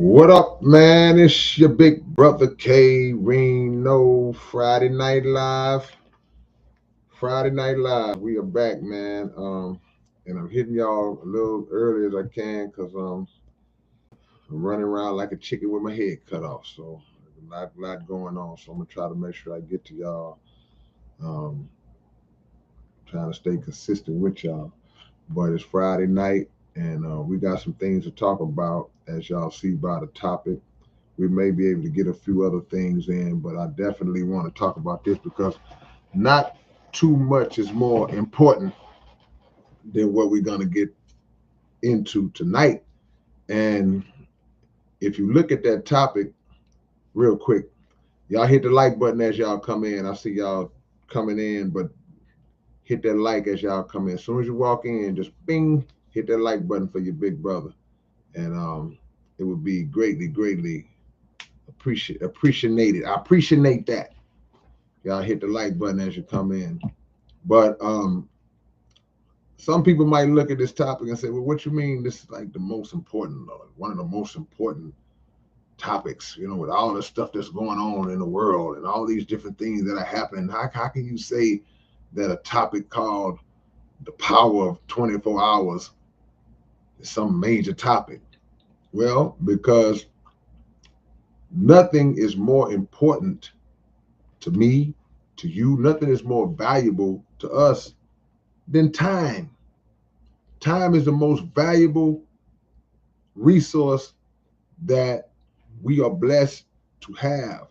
What up, man? It's your big brother K-Rino. Friday Night Live. Friday Night Live. We are back, man. And I'm hitting y'all a little early as I can because I'm running around like a chicken with my head cut off. So a lot going on. So I'm gonna try to make sure I get to y'all. Um, Trying to stay consistent with y'all. But it's Friday night, and we got some things to talk about, as y'all see by the topic. We may be able to get a few other things in, but I definitely want to talk about this because not too much is more important than what we're going to get into tonight. And if you look at that topic real quick, y'all hit the like button as y'all come in. I see y'all coming in, but hit that like as y'all come in. As soon as you walk in, just bing, hit that like button for your big brother. And it would be greatly appreciated. I appreciate that. Y'all hit the like button as you come in. But some people might look at this topic and say, well, what you mean this is like the most important, or one of the most important topics, with all the stuff that's going on in the world and all these different things that are happening. How can you say that a topic called the power of 24 hours is some major topic? Well, because nothing is more important to me, to you, nothing is more valuable to us than time. Time is the most valuable resource that we are blessed to have.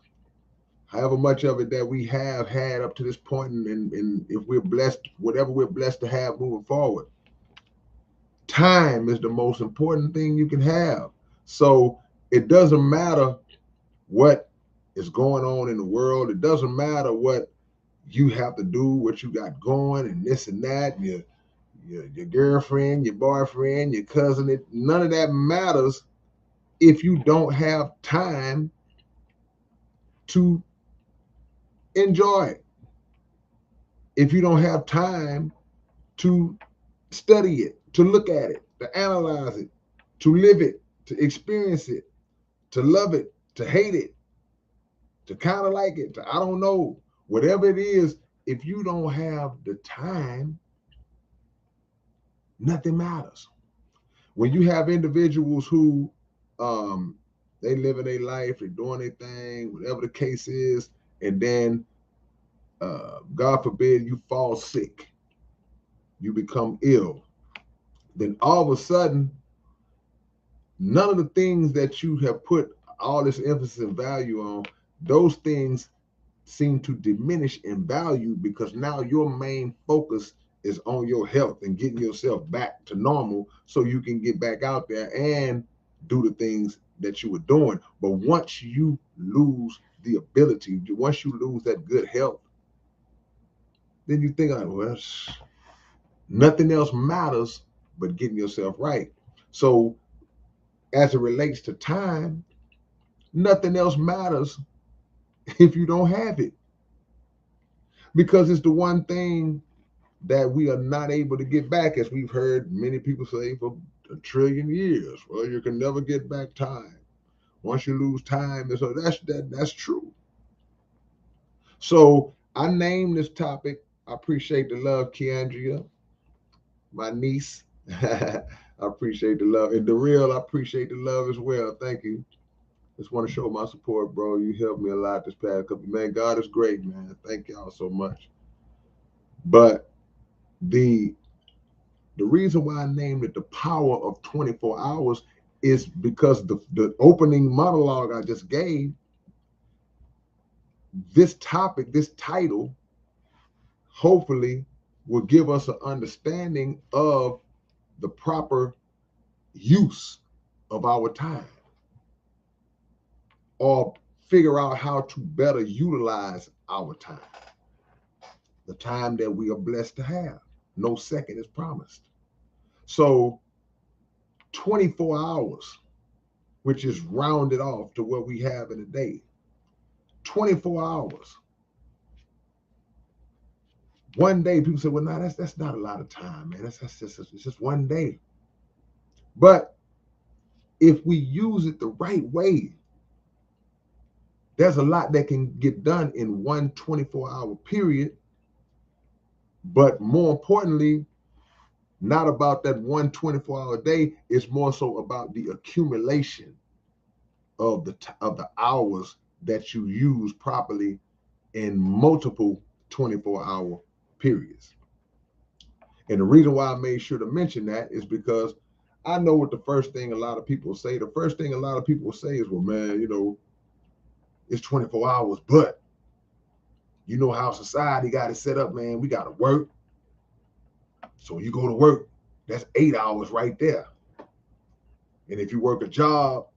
However much of it that we have had up to this point, and if we're blessed, whatever we're blessed to have moving forward, time is the most important thing you can have. So it doesn't matter what is going on in the world. It doesn't matter what you have to do, what you got going, and this and that, and your girlfriend, your boyfriend, your cousin. None of that matters if you don't have time to enjoy it. If you don't have time to study it, to look at it, to analyze it, to live it, to experience it, to love it, to hate it, to kind of like it, to I don't know, whatever it is, if you don't have the time, nothing matters. When you have individuals who they living their life, they're doing their thing, whatever the case is, and then God forbid you fall sick, you become ill, then all of a sudden, none of the things that you have put all this emphasis and value on, those things seem to diminish in value because now your main focus is on your health and getting yourself back to normal so you can get back out there and do the things that you were doing. But once you lose the ability, once you lose that good health, then you think, like, well, nothing else matters but getting yourself right. So as it relates to time, nothing else matters if you don't have it, because it's the one thing that we are not able to get back, as we've heard many people say for a trillion years. Well, you can never get back time. Once you lose time, and so that's true. So I named this topic. I appreciate the love, Keandria, my niece. I appreciate the love. And the real, I appreciate the love as well. Thank you. Just want to show my support, bro. You helped me a lot this past couple. Man, God is great, man. Thank y'all so much. But the the reason why I named it the power of 24 hours is because the opening monologue I just gave, this topic, this title, hopefully will give us an understanding of the proper use of our time, or figure out how to better utilize our time, the time that we are blessed to have. No second is promised. So 24 hours, which is rounded off to what we have in a day. 24 hours. One day, people say, well, no, that's not a lot of time, man. That's just it's just one day. But if we use it the right way, there's a lot that can get done in one 24-hour period. But more importantly, not about that one 24-hour day. It's more so about the accumulation of the hours that you use properly in multiple 24-hour periods. And the reason why I made sure to mention that is because I know what the first thing a lot of people say. The first thing a lot of people say is, well, man, it's 24 hours, but you know how society got it set up, man. We got to work. So you go to work, that's 8 hours right there. And if you work a job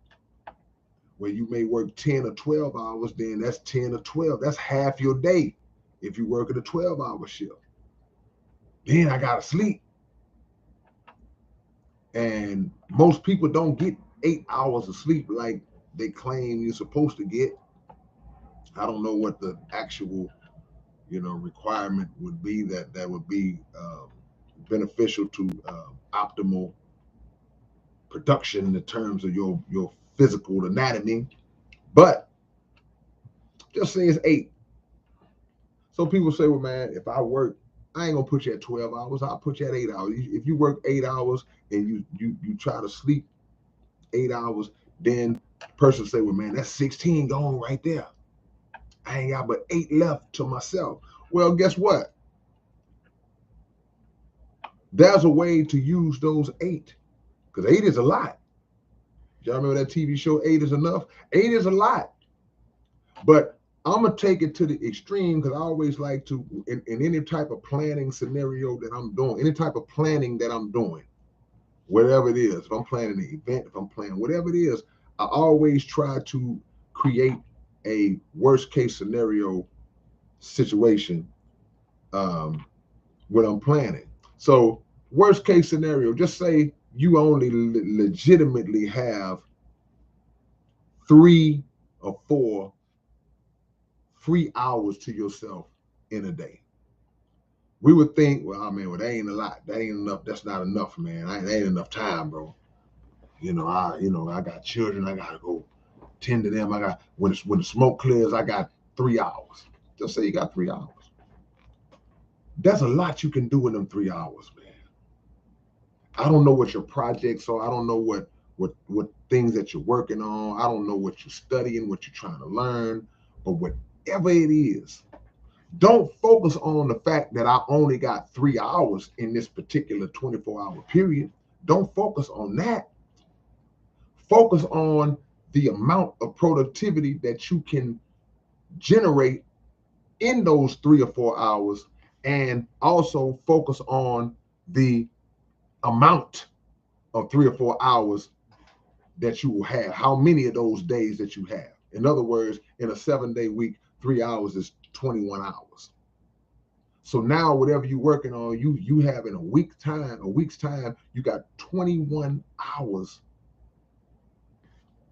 where you may work 10 or 12 hours, then that's 10 or 12. That's half your day if you work at a 12-hour shift. Then I got to sleep. And most people don't get 8 hours of sleep like they claim you're supposed to get. I don't know what the actual, requirement would be that would be beneficial to optimal production in terms of your physical anatomy. But just say it's 8. So people say, well, man, if I work, I ain't gonna put you at 12 hours. I'll put you at 8 hours. If you work 8 hours and you try to sleep 8 hours, then the person say, well, man, that's 16 gone right there. I ain't got but 8 left to myself. Well, guess what? There's a way to use those 8, because 8 is a lot. Y'all remember that TV show 8 is Enough? 8 is a lot. But I'm going to take it to the extreme, because I always like to, in any type of planning scenario that I'm doing, any type of planning that I'm doing, whatever it is, if I'm planning an event, if I'm planning whatever it is, I always try to create a worst case scenario situation when I'm planning. So worst case scenario, just say you only legitimately have 3 or 4 free hours to yourself in a day. We would think, well, that ain't a lot. That ain't enough. That's not enough, man. That ain't enough time, bro. I got children. I gotta go tend to them. I got when the smoke clears, I got 3 hours. Just say you got 3 hours. That's a lot you can do in them 3 hours, man. I don't know what your projects are. I don't know what things that you're working on. I don't know what you're studying, what you're trying to learn, but whatever it is, don't focus on the fact that I only got 3 hours in this particular 24-hour period. Don't focus on that. Focus on the amount of productivity that you can generate in those 3 or 4 hours, and also focus on the amount of 3 or 4 hours that you will have, how many of those days that you have. In other words, in a 7-day week, 3 hours is 21 hours. So now whatever you're working on, you have in a week's time, you got 21 hours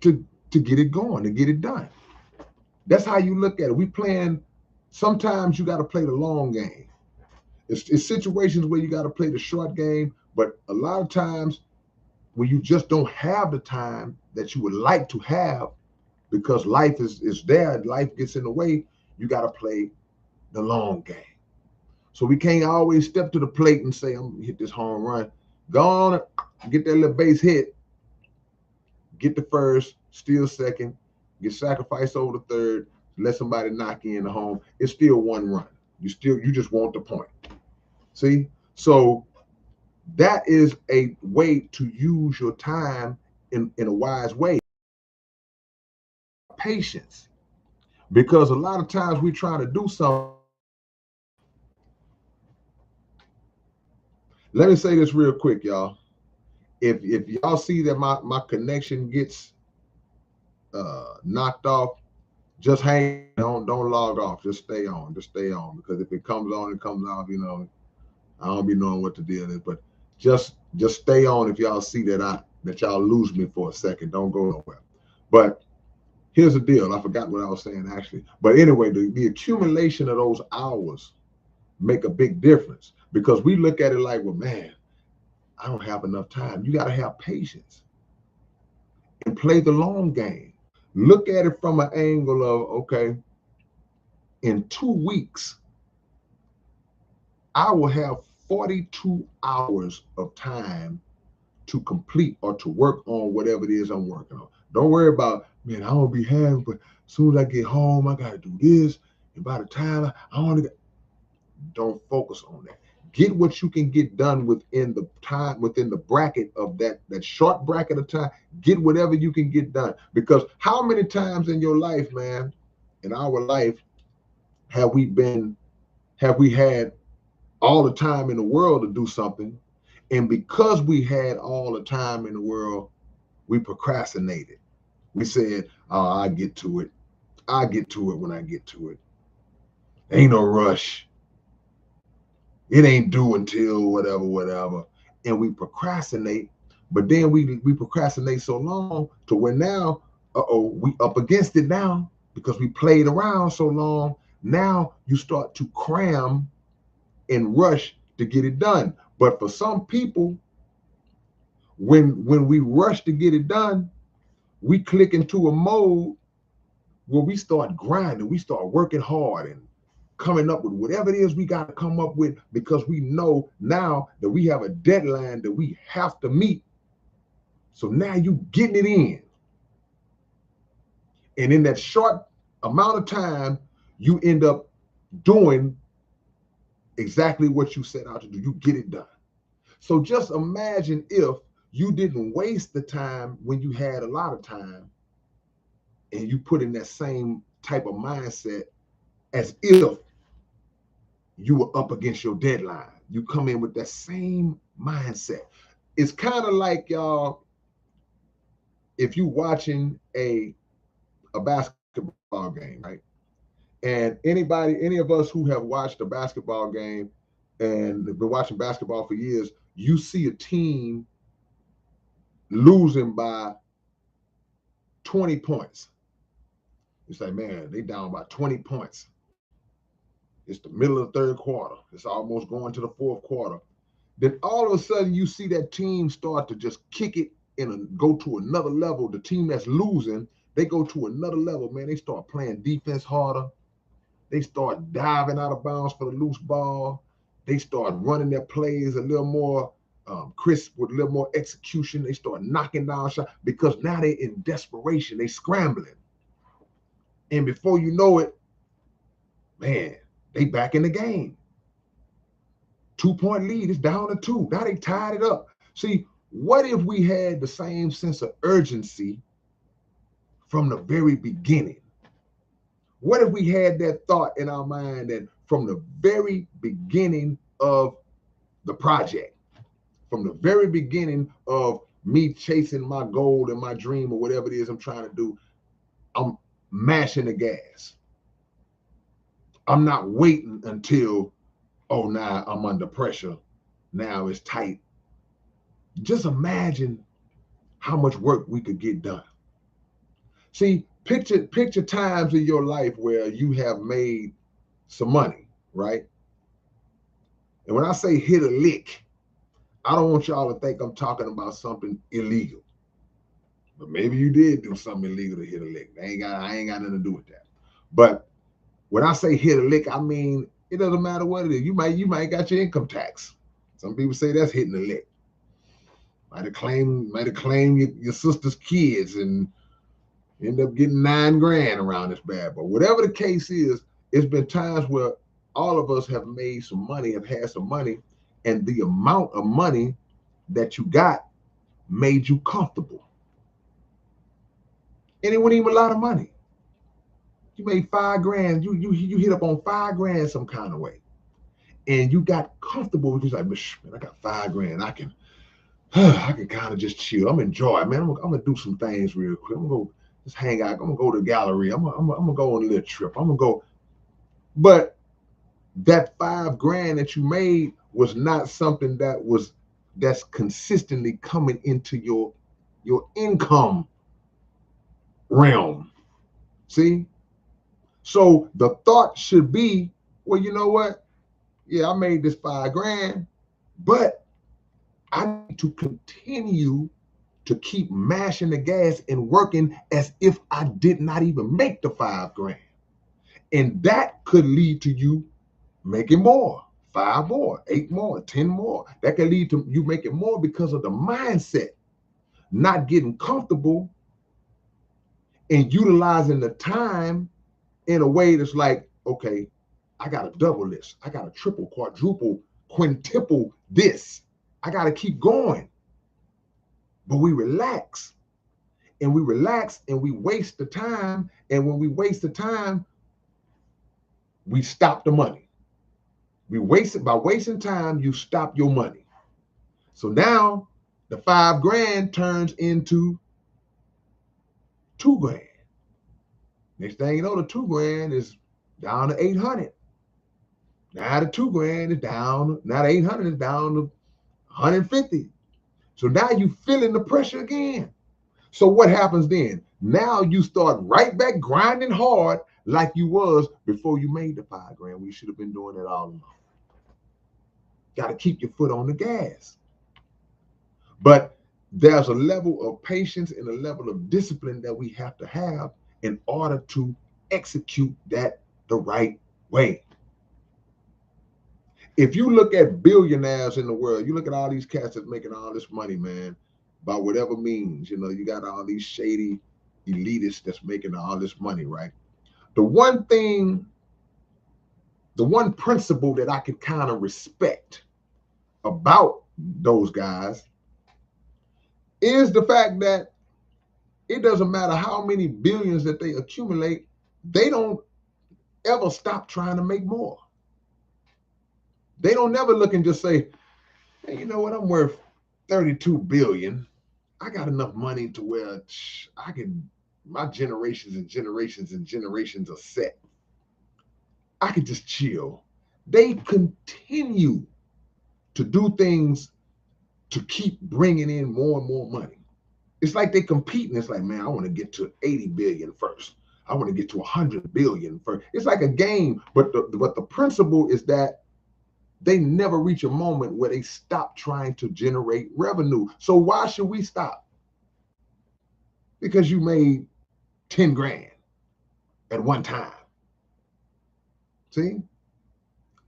to get it going, to get it done. That's how you look at it. We playing, sometimes you got to play the long game. It's situations where you got to play the short game, but a lot of times when you just don't have the time that you would like to have, because life is there and life gets in the way, you got to play the long game. So we can't always step to the plate and say, I'm gonna hit this home run. Go on, get that little base hit, get the first, steal second, get sacrificed over the third, let somebody knock you in the home. It's still one run. You just want the point. See? So that is a way to use your time in a wise way. Patience. Because a lot of times we try to do something. Let me say this real quick, y'all. If y'all see that my connection gets knocked off, just hang. Don't log off. Just stay on. Just stay on. Because if it comes on, it comes off. I don't be knowing what the deal is. But just stay on if y'all see that y'all lose me for a second. Don't go nowhere. But here's the deal. I forgot what I was saying actually. But anyway, the accumulation of those hours make a big difference, because we look at it like, well, man, I don't have enough time. You got to have patience. and play the long game. Look at it from an angle of, okay, in 2 weeks, I will have 42 hours of time to complete or to work on whatever it is I'm working on. Don't worry about, man, I don't be having, but as soon as I get home, I got to do this. And by the time I want to, don't focus on that. Get what you can get done within the time, within the bracket of that short bracket of time. Get whatever you can get done. Because how many times in your life, man, in our life, have we had all the time in the world to do something, and because we had all the time in the world, we procrastinated. We said, oh, I'll get to it. I'll get to it when I get to it. Ain't no rush. It ain't due until whatever. And we procrastinate, but then we procrastinate so long to where now, we up against it now because we played around so long. Now you start to cram and rush to get it done. But for some people, when we rush to get it done, we click into a mode where we start grinding, we start working hard and coming up with whatever it is we got to come up with, because we know now that we have a deadline that we have to meet. So now you getting it in. And in that short amount of time, you end up doing exactly what you set out to do. You get it done. So just imagine if you didn't waste the time when you had a lot of time, and you put in that same type of mindset as if you were up against your deadline. You come in with that same mindset. It's kind of like, y'all, if you watching a basketball game, right? And any of us who have watched a basketball game and been watching basketball for years, you see a team losing by 20 points. It's like, man, they down by 20 points. It's the middle of the third quarter. It's almost going to the fourth quarter. Then all of a sudden you see that team start to just kick it and go to another level. The team that's losing, they go to another level, man. They start playing defense harder. They start diving out of bounds for the loose ball. They start running their plays a little more crisp with a little more execution. They start knocking down shots because now they're in desperation. They scrambling. And before you know it, man, they back in the game. 2-point lead is down to 2. Now they tied it up. See, what if we had the same sense of urgency from the very beginning? What if we had that thought in our mind that from the very beginning of the project, from the very beginning of me chasing my goal and my dream or whatever it is I'm trying to do, I'm mashing the gas. I'm not waiting until, oh, now I'm under pressure. Now it's tight. Just imagine how much work we could get done. See, picture times in your life where you have made some money, right? And when I say hit a lick, I don't want y'all to think I'm talking about something illegal. But maybe you did do something illegal to hit a lick. I ain't got nothing to do with that. But when I say hit a lick, I mean it doesn't matter what it is. You might got your income tax. Some people say that's hitting a lick. Might have claimed your sister's kids and end up getting $9 grand around this bad boy. Whatever the case is, it's been times where all of us have made some money, have had some money, and the amount of money that you got made you comfortable. And it wasn't even a lot of money. You made $5 grand. You hit up on $5 grand some kind of way, and you got comfortable because like, man, I got $5 grand. I can kind of just chill. I'm enjoying, man. I'm gonna do some things real quick. I'm gonna go just hang out. I'm gonna go to the gallery. I'm gonna go on a little trip. I'm gonna go. But that $5 grand that you made was not something that's consistently coming into your income realm. See? So the thought should be, well, you know what? Yeah, I made this $5 grand, but I need to continue to keep mashing the gas and working as if I did not even make the 5 grand. And that could lead to you making more, 5 more, 8 more, 10 more. That can lead to you making more because of the mindset, not getting comfortable and utilizing the time in a way that's like, okay, I got to double this. I got to triple, quadruple, quintuple this. I got to keep going. But we relax and we waste the time. And when we waste the time, we stop the money. We waste it by wasting time. You stop your money. So now the 5 grand turns into 2 grand. Next thing you know, the 2 grand is down to 800. Now the 2 grand is down. Now the 800 is down to 150. So now you feeling the pressure again. So what happens then? Now you start right back grinding hard like you was before you made the 5 grand. We should have been doing it all along. Got to keep your foot on the gas. But there's a level of patience and a level of discipline that we have to have in order to execute that the right way. If you look at billionaires in the world, you look at all these cats that's making all this money, man, by whatever means, you got all these shady elitists that's making all this money, right? The one principle that I can kind of respect about those guys is the fact that it doesn't matter how many billions that they accumulate, they don't ever stop trying to make more. They don't never look and just say, hey, you know what, I'm worth 32 billion. I got enough money to where my generations and generations and generations are set. I could just chill. They continue to do things to keep bringing in more and more money. It's like they competing. It's like, man, I want to get to 80 billion first. I want to get to 100 billion first. It's like a game, but the principle is that they never reach a moment where they stop trying to generate revenue. So why should we stop? Because you made 10 grand at one time. See?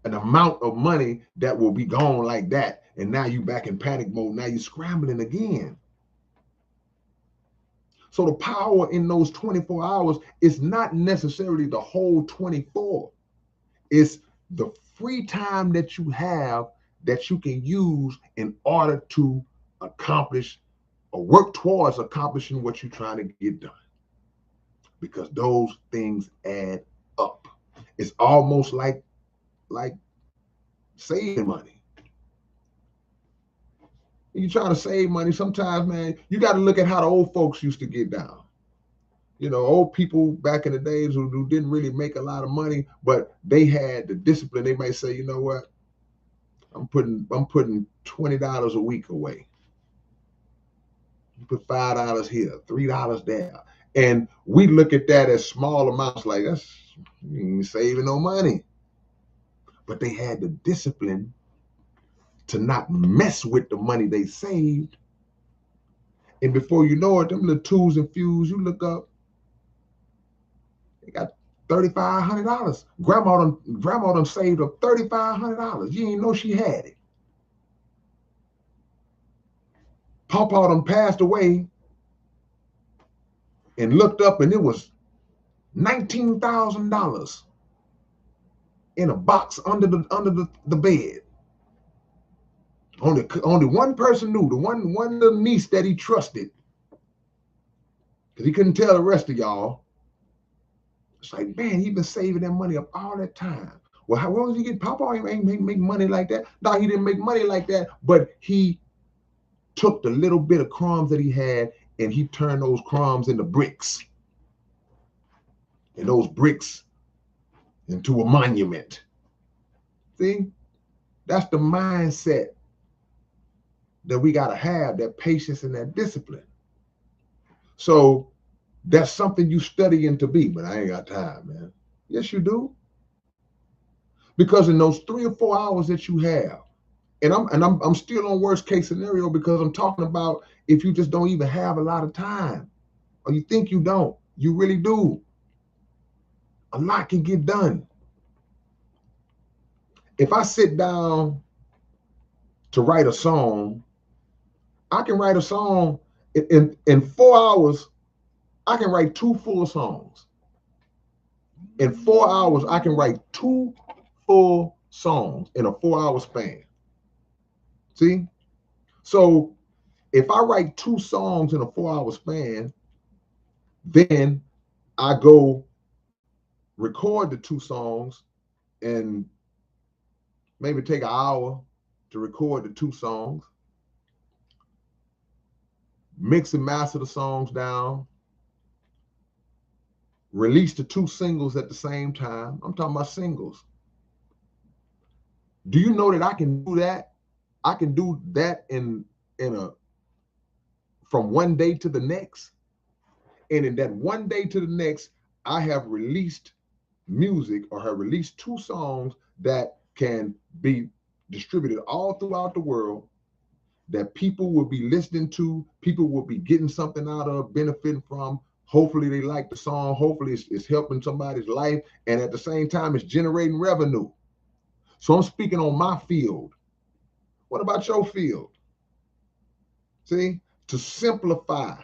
An amount of money that will be gone like that. And now you back in panic mode. Now you're scrambling again. So the power in those 24 hours is not necessarily the whole 24. It's the free time that you have that you can use in order to accomplish or work towards accomplishing what you're trying to get done. Because those things add up. It's almost like saving money. You try to save money, sometimes, man, you got to look at how the old folks used to get down. Old people back in the days who didn't really make a lot of money, but they had the discipline. They might say, you know what? I'm putting $20 a week away. You put $5 here, $3 there. And we look at that as small amounts, like you ain't saving no money. But they had the discipline to not mess with the money they saved. And before you know it, them little tools and fuse, you look up, they got $3,500. Grandma done saved up $3,500. You didn't know she had it. Papa done passed away and looked up, and it was $19,000 in a box under the bed. Only one person knew, the one little niece that he trusted, because he couldn't tell the rest of y'all. It's like, man, he been saving that money up all that time. Well, how long did he get? Papa ain't make money like that. No, he didn't make money like that, but he took the little bit of crumbs that he had and he turned those crumbs into bricks. And those bricks into a monument. See? That's the mindset that we got to have, that patience and that discipline. So that's something you studying to be, but I ain't got time, man. Yes, you do. Because in those 3 or 4 hours that you have, And I'm still on worst case scenario because I'm talking about if you just don't even have a lot of time, or you think you don't, you really do. A lot can get done. If I sit down to write a song, I can write a song in 4 hours. I can write 2 full songs. In 4 hours, I can write 2 full songs in a 4-hour span. See? So if I write 2 songs in a 4-hour span, then I go record the 2 songs and maybe take an hour to record the 2 songs, mix and master the songs down, release the 2 singles at the same time. I'm talking about singles. Do you know that I can do that? I can do that in a from one day to the next. And in that one day to the next, I have released music or have released 2 songs that can be distributed all throughout the world, that people will be listening to, people will be getting something out of, benefiting from. Hopefully they like the song. Hopefully it's helping somebody's life. And at the same time, it's generating revenue. So I'm speaking on my field. What about your field? See, to simplify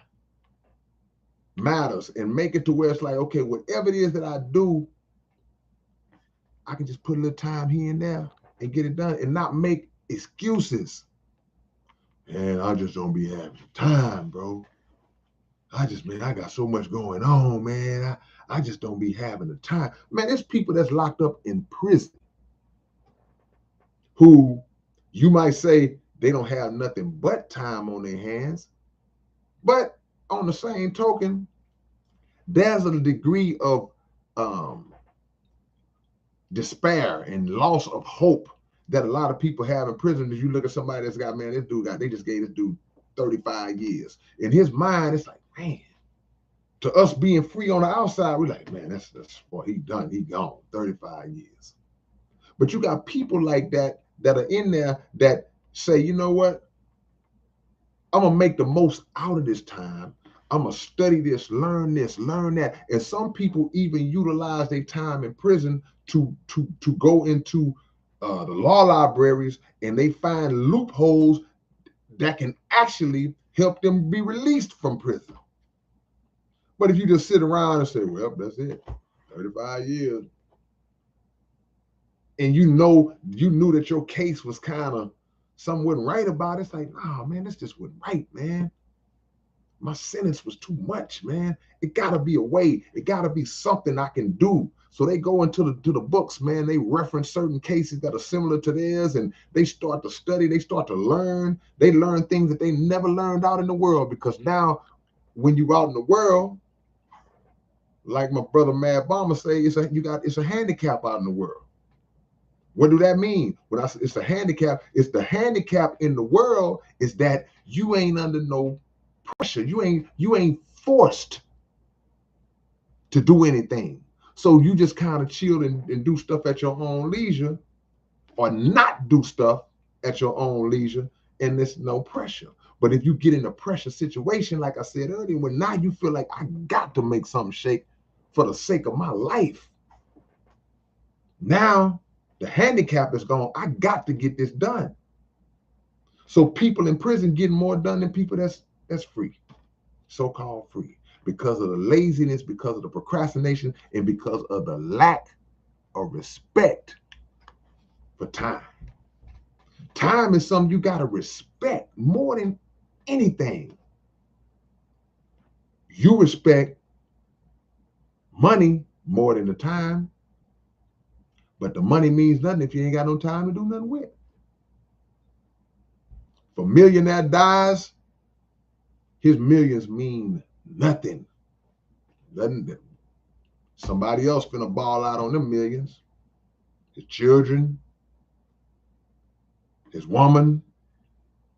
matters and make it to where it's like, okay, whatever it is that I do, I can just put a little time here and there and get it done and not make excuses. And I just don't be having time, bro. Man, I got so much going on, man. I just don't be having the time. Man, there's people that's locked up in prison who you might say they don't have nothing but time on their hands. But on the same token, there's a degree of despair and loss of hope that a lot of people have in prison. As you look at somebody that's got, man, they just gave this dude 35 years. In his mind, it's like, man, to us being free on the outside, we're like, man, that's what he done. He gone 35 years. But you got people like that are in there that say, you know what? I'm going to make the most out of this time. I'm going to study this, learn that. And some people even utilize their time in prison to go into the law libraries, and they find loopholes that can actually help them be released from prison. But if you just sit around and say, well, that's it, 35 years, and you knew that your case was kind of, something wasn't right about it, it's like, oh, man, this just wasn't right, man. My sentence was too much, man. It got to be a way. It got to be something I can do. So they go into the books, man. They reference certain cases that are similar to theirs, and they start to study. They start to learn. They learn things that they never learned out in the world, because now when you're out in the world, like my brother Mad Bomber say, it's a handicap out in the world. What do that mean? When I say it's a handicap, it's the handicap in the world is that you ain't under no pressure. You ain't forced to do anything. So you just kind of chill and do stuff at your own leisure, or not do stuff at your own leisure, and there's no pressure. But if you get in a pressure situation, like I said earlier, when now you feel like I got to make something shake for the sake of my life, now the handicap is gone. I got to get this done. So people in prison getting more done than people that's free, so-called free, because of the laziness, because of the procrastination, and because of the lack of respect for time. Time is something you got to respect more than anything. You respect money more than the time, but the money means nothing if you ain't got no time to do nothing with. If a millionaire dies, his millions mean nothing. Somebody else finna ball out on them millions. His children, his woman,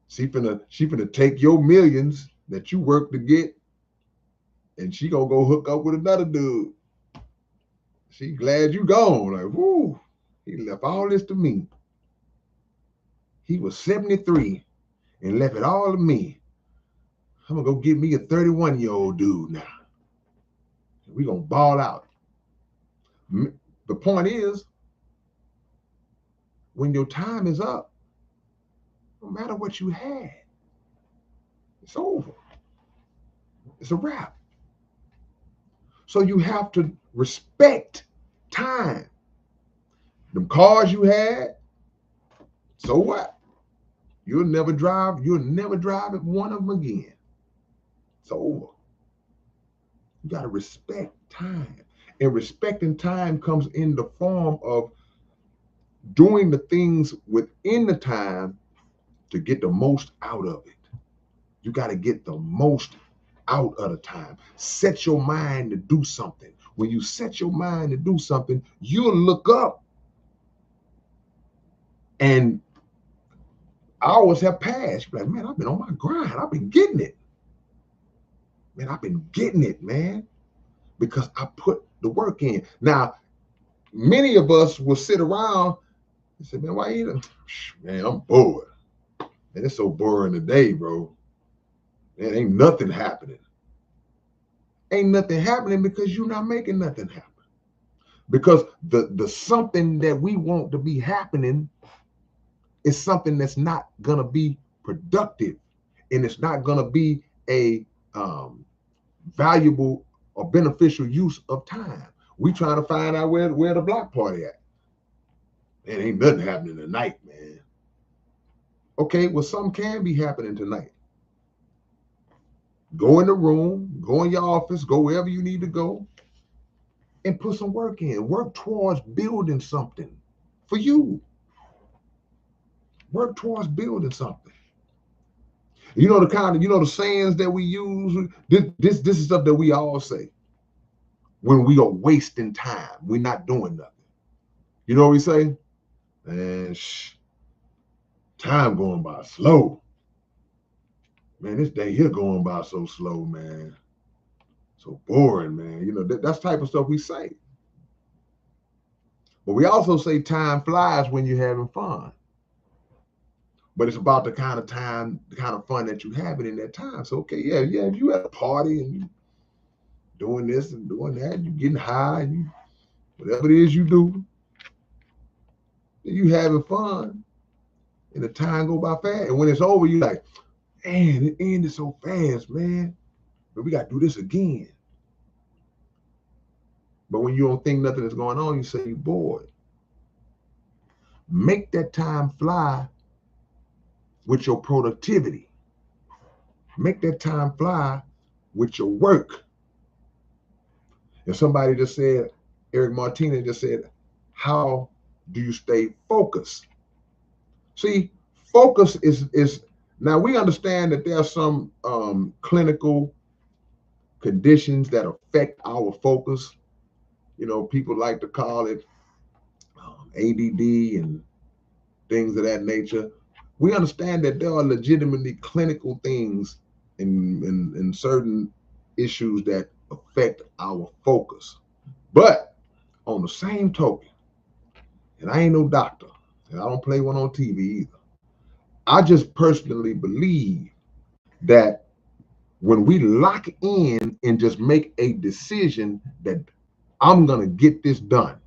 she finna take your millions that you work to get, and she gonna go hook up with another dude. She glad you gone. Like, whoo, he left all this to me. he was 73 and left it all to me. I'm gonna go get me a 31-year-old dude now. We're gonna ball out. The point is, when your time is up, no matter what you had, it's over. It's a wrap. So you have to respect time. Them cars you had, so what? You'll never drive at one of them again. It's over. You got to respect time. And respecting time comes in the form of doing the things within the time to get the most out of it. You got to get the most out of the time. Set your mind to do something. When you set your mind to do something, you'll look up and hours have passed. You're like, man, I've been on my grind. I've been getting it. Man, I've been getting it, man, because I put the work in. Now, many of us will sit around and say, man, why you? Man, I'm bored. Man, it's so boring today, bro. Man, ain't nothing happening. Ain't nothing happening because you're not making nothing happen. Because the something that we want to be happening is something that's not gonna be productive, and it's not gonna be a valuable or beneficial use of time. We trying to find out where the block party at. Man, ain't nothing happening tonight, man. Okay, well, something can be happening tonight. Go in the room, go in your office, go wherever you need to go, and put some work in. Work towards building something for you. Work towards building something. You know the sayings that we use. This is stuff that we all say when we are wasting time. We're not doing nothing. You know what we say? Man, time going by slow. Man, this day here going by so slow, man. So boring, man. You know, that's the type of stuff we say. But we also say time flies when you're having fun. But it's about the kind of time, the kind of fun that you have in that time. So, okay, yeah, if you at a party and you doing this and doing that, and you getting high, and you whatever it is you do, you having fun, and the time go by fast. And when it's over, you like, man, it ended so fast, man. But we got to do this again. But when you don't think nothing is going on, you say you're bored. Make that time fly with your productivity. Make that time fly with your work. And somebody just said, Eric Martinez just said, how do you stay focused? See, focus is now we understand that there are some clinical conditions that affect our focus. You know, people like to call it ADD and things of that nature. We understand that there are legitimately clinical things in certain issues that affect our focus. But on the same token, and I ain't no doctor, and I don't play one on TV either, I just personally believe that when we lock in and just make a decision that I'm going to get this done,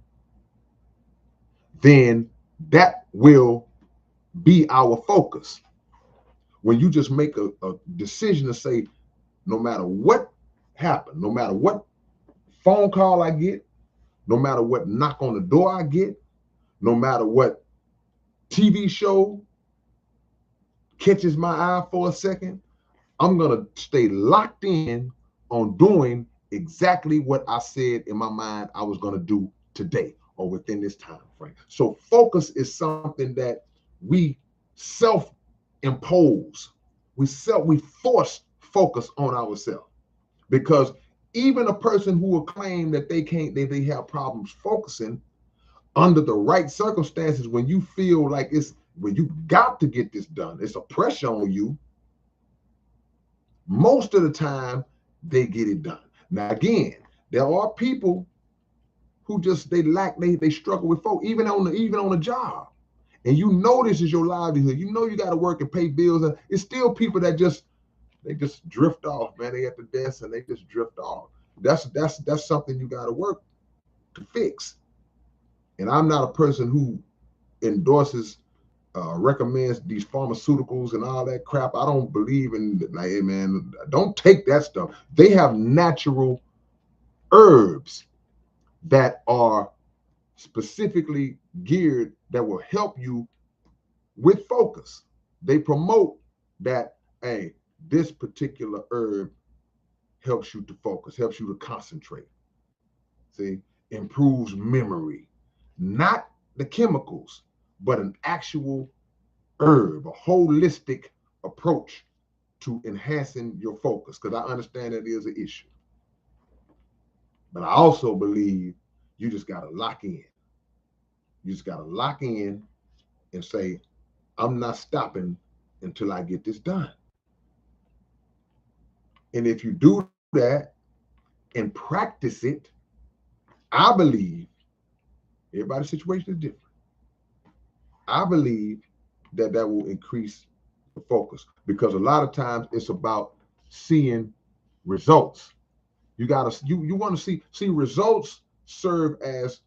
then that will be our focus. When you just make a decision to say, no matter what happens, no matter what phone call I get, no matter what knock on the door I get, no matter what TV show catches my eye for a second, I'm going to stay locked in on doing exactly what I said in my mind I was going to do today or within this time frame. So focus is something that we self-impose. We force focus on ourselves, because even a person who will claim that they have problems focusing, under the right circumstances, when you feel like when you got to get this done, it's a pressure on you, most of the time they get it done. Now again, there are people who just they struggle with focus, even on the job. and you know this is your livelihood. You know you got to work and pay bills. And it's still people that they just drift off, man. They at the desk and they just drift off. That's something you got to work to fix. And I'm not a person who endorses, recommends these pharmaceuticals and all that crap. I don't believe in, like, hey man, don't take that stuff. They have natural herbs that are specifically geared that will help you with focus. They promote that, hey, this particular herb helps you to focus, helps you to concentrate. See, improves memory, not the chemicals, but an actual herb, a holistic approach to enhancing your focus. Because I understand that is an issue. But I also believe you just got to lock in. You just got to lock in and say, I'm not stopping until I get this done. And if you do that and practice it, I believe everybody's situation is different. I believe that that will increase the focus, because a lot of times it's about seeing results. You want to see results serve as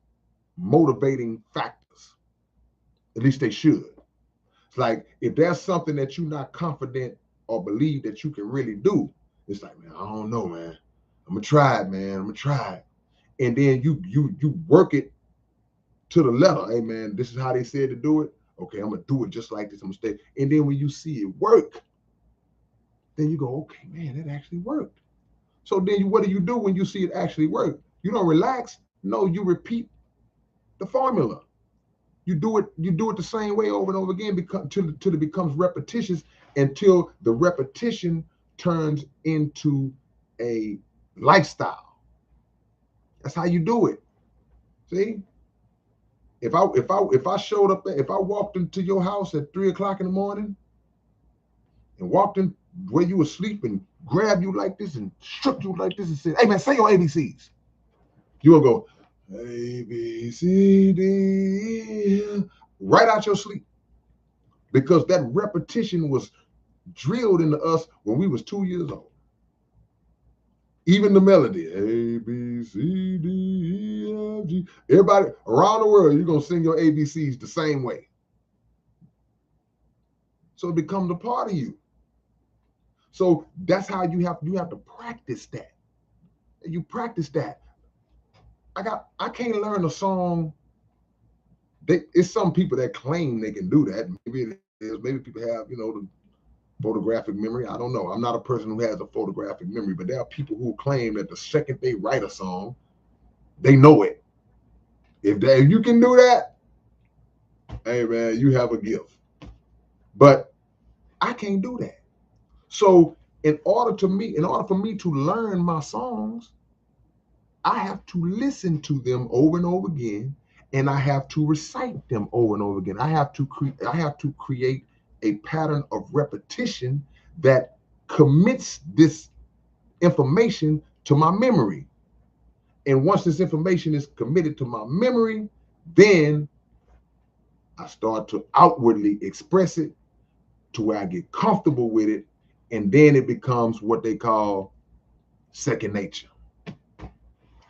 motivating factors. At least they should. It's like if there's something that you're not confident or believe that you can really do, it's like, man, I don't know, man. I'm gonna try it, man. I'm gonna try it. And then you work it to the letter. Hey man, this is how they said to do it. Okay, I'm gonna do it just like this. I'm gonna stay. And then when you see it work, then you go, okay, man, that actually worked. So then what do you do when you see it actually work? You don't relax. No, you repeat the formula. You do it the same way over and over again, till it becomes repetitious, until the repetition turns into a lifestyle. That's how you do it. See? If I showed up, if I walked into your house at 3 o'clock in the morning and walked in where you were sleeping, grabbed you like this and shook you like this and said, hey man, say your ABCs. You will go, A, B, C, D, right out your sleep. Because that repetition was drilled into us when we was 2 years old. Even the melody, A, B, C, D, E, F, G. Everybody around the world, you're going to sing your ABCs the same way. So it becomes a part of you. So that's how you have to practice that. You practice that. I can't learn a song. It's some people that claim they can do that. Maybe it is. Maybe people have, the photographic memory. I don't know. I'm not a person who has a photographic memory, but there are people who claim that the second they write a song, they know it. If you can do that, hey man, you have a gift. But I can't do that. So in order for me to learn my songs, I have to listen to them over and over again, and I have to recite them over and over again. I have to create a pattern of repetition that commits this information to my memory. And once this information is committed to my memory, then I start to outwardly express it to where I get comfortable with it, and then it becomes what they call second nature.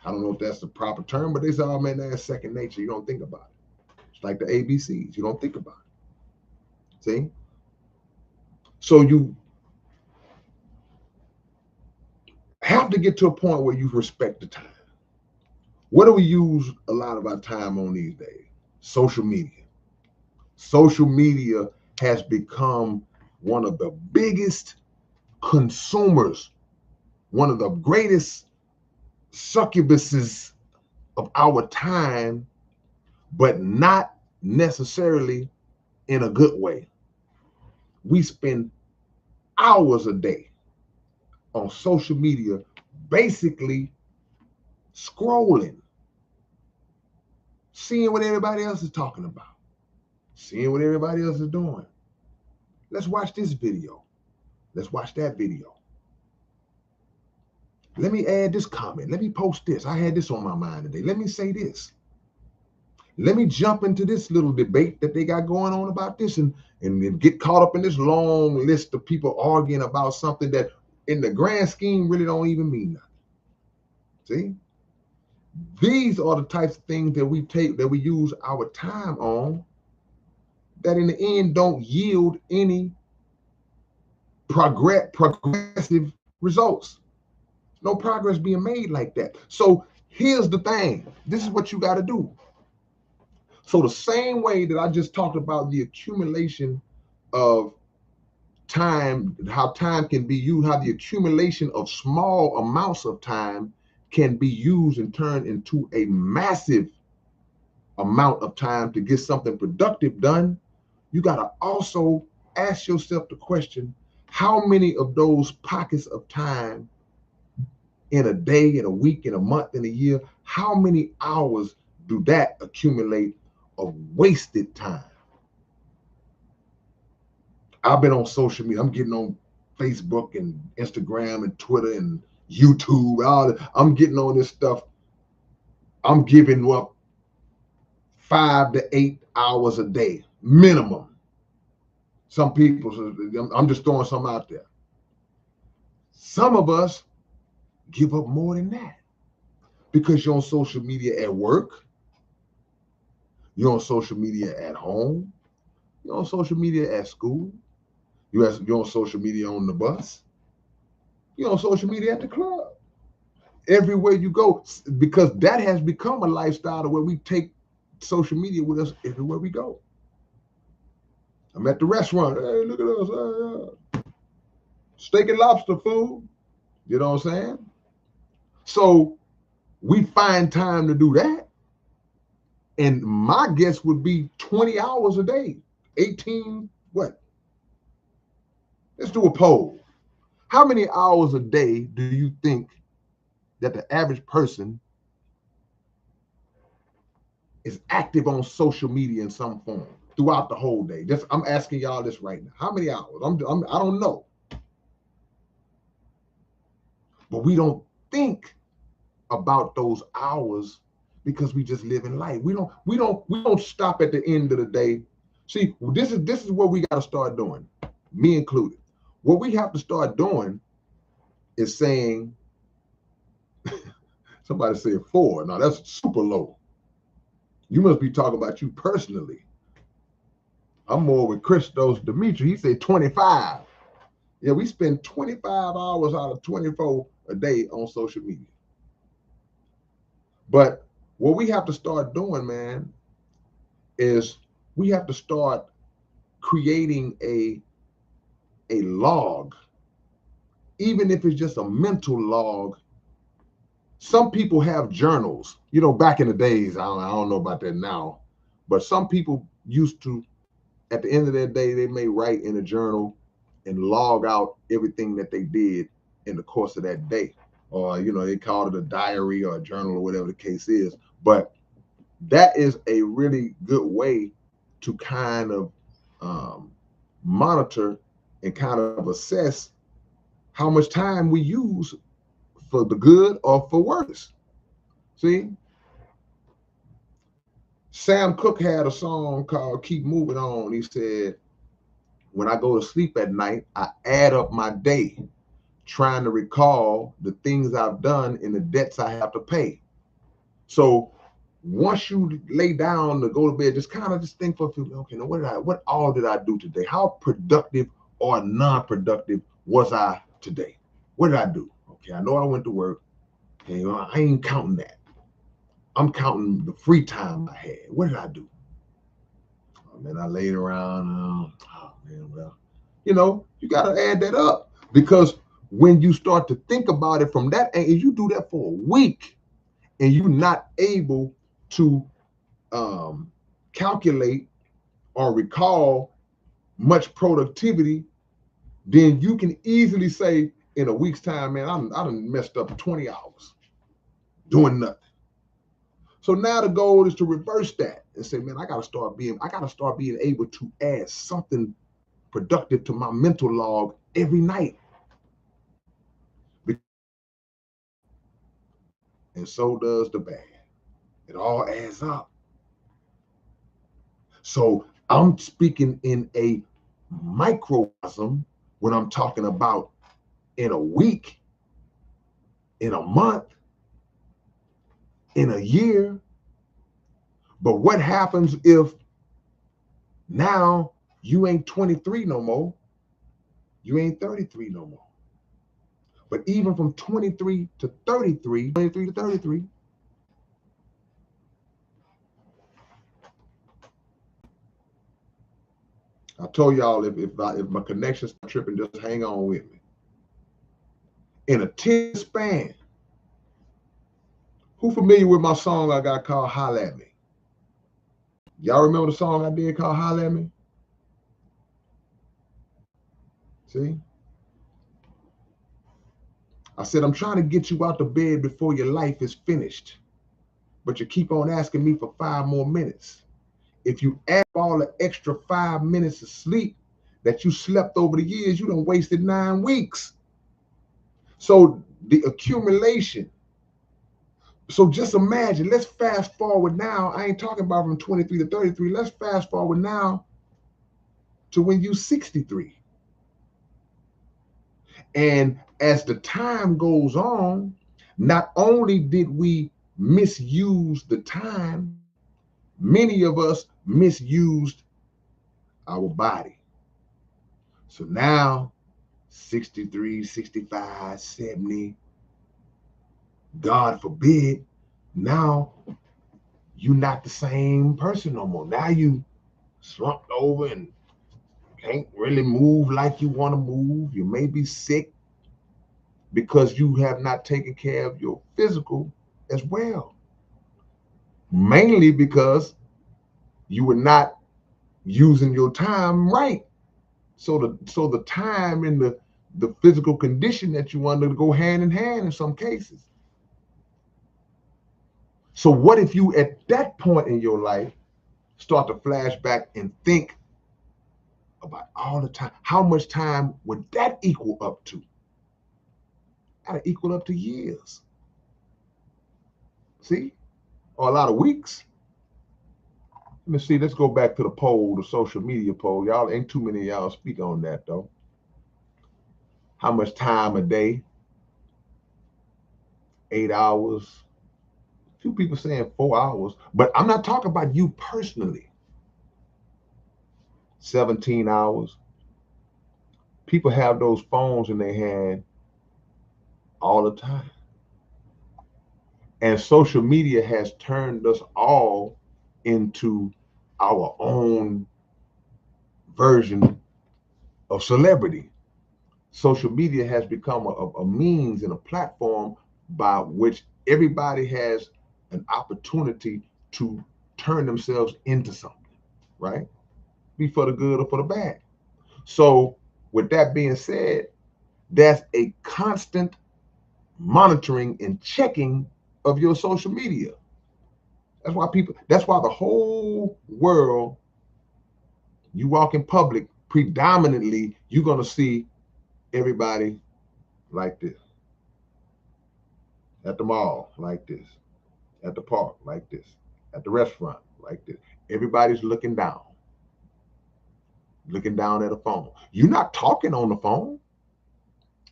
I don't know if that's the proper term, but they say, oh man, that's second nature. You don't think about it. It's like the ABCs. You don't think about it. See? So you have to get to a point where you respect the time. What do we use a lot of our time on these days? Social media. Social media has become one of the biggest consumers, one of the greatest succubuses of our time, but not necessarily in a good way. We spend hours a day on social media, basically scrolling, seeing what everybody else is talking about, seeing what everybody else is doing. Let's watch this video. Let's watch that video. Let me add this comment. Let me post this. I had this on my mind today. Let me say this. Let me jump into this little debate that they got going on about this, and get caught up in this long list of people arguing about something that in the grand scheme really don't even mean nothing. See? These are the types of things that we use our time on that in the end don't yield any progressive results. No progress being made like that. So here's the thing. This is what you got to do. So the same way that I just talked about the accumulation of time, how time can be used, how the accumulation of small amounts of time can be used and turned into a massive amount of time to get something productive done, you got to also ask yourself the question, how many of those pockets of time in a day, in a week, in a month, in a year, how many hours do that accumulate of wasted time? I've been on social media. I'm getting on Facebook and Instagram and Twitter and YouTube. I'm getting on this stuff. I'm giving up 5 to 8 hours a day minimum. Some people, I'm just throwing some out there. Some of us give up more than that because you're on social media at work, you're on social media at home, you're on social media at school, you're on social media on the bus, you're on social media at the club. Everywhere you go, because that has become a lifestyle where we take social media with us everywhere we go. I'm at the restaurant. Hey, look at us. Steak and lobster food. You know what I'm saying? So we find time to do that. And my guess would be 20 hours a day. 18, what? Let's do a poll. How many hours a day do you think that the average person is active on social media in some form throughout the whole day? I'm asking y'all this right now. How many hours? I don't know. But we don't think about those hours because we just live in life. We don't stop at the end of the day. See, this is what we got to start doing, me included. What we have to start doing is saying, somebody said 4. Now that's super low. You must be talking about you personally. I'm more with Christos Dimitri. He said 25. Yeah, we spend 25 hours out of 24 a day on social media. But what we have to start doing, man, is we have to start creating a log, even if it's just a mental log. Some people have journals. You know, back in the days, I don't know about that now, but some people used to, at the end of their day, they may write in a journal and log out everything that they did in the course of that day. Or, you know, they called it a diary or a journal or whatever the case is. But that is a really good way to kind of monitor and kind of assess how much time we use for the good or for worse. See, Sam Cooke had a song called Keep Moving On. He said, when I go to sleep at night, I add up my day, trying to recall the things I've done and the debts I have to pay. So once you lay down to go to bed, just kind of just think for a few minutes, okay, now what all did I do today? How productive or non-productive was I today? What did I do? Okay, I know I went to work. Okay, well, I ain't counting that. I'm counting the free time I had. What did I do? Oh, man, I laid around. Oh, man, well, you got to add that up, because when you start to think about it from that angle, you do that for a week and you're not able to calculate or recall much productivity, then you can easily say in a week's time, man, I done messed up 20 hours doing nothing. So now the goal is to reverse that and say, man, I gotta start being able to add something productive to my mental log every night. And so does the bad. It all adds up. So I'm speaking in a microcosm when I'm talking about in a week, in a month, in a year. But what happens if now you ain't 23 no more? You ain't 33 no more. But even from 23 to 33, 23 to 33, I told y'all if my connection's tripping, just hang on with me. In a 10 span, who familiar with my song I got called Holla at Me? Y'all remember the song I did called Holla at Me? See? I said, I'm trying to get you out the bed before your life is finished, but you keep on asking me for 5 more minutes. If you add all the extra 5 minutes of sleep that you slept over the years, you done wasted 9 weeks. So the accumulation. So just imagine, let's fast forward now. I ain't talking about from 23 to 33. Let's fast forward now to when you 63. And as the time goes on, not only did we misuse the time, many of us misused our body. So now 63, 65, 70, God forbid, now you're not the same person no more. Now you slumped over and can't really move like you want to move. You may be sick because you have not taken care of your physical as well. Mainly because you were not using your time right. So the time and the physical condition that you wanted to go hand in hand in some cases. So what if you at that point in your life start to flash back and think about all the time? How much time would that equal up to? That'd equal up to years. See? Or a lot of weeks. Let me see. Let's go back to the poll, the social media poll. Y'all ain't too many of y'all speak on that though. How much time a day? 8 hours. A few people saying 4 hours, but I'm not talking about you personally. 17 hours. People have those phones in their hand all the time. And social media has turned us all into our own version of celebrity. Social media has become a means and a platform by which everybody has an opportunity to turn themselves into something, right? Be for the good or for the bad. So, with that being said, that's a constant monitoring and checking of your social media. That's why the whole world, you walk in public, predominantly, you're going to see everybody like this. At the mall, like this. At the park, like this. At the restaurant, like this. Everybody's looking down at a phone. You're not talking on the phone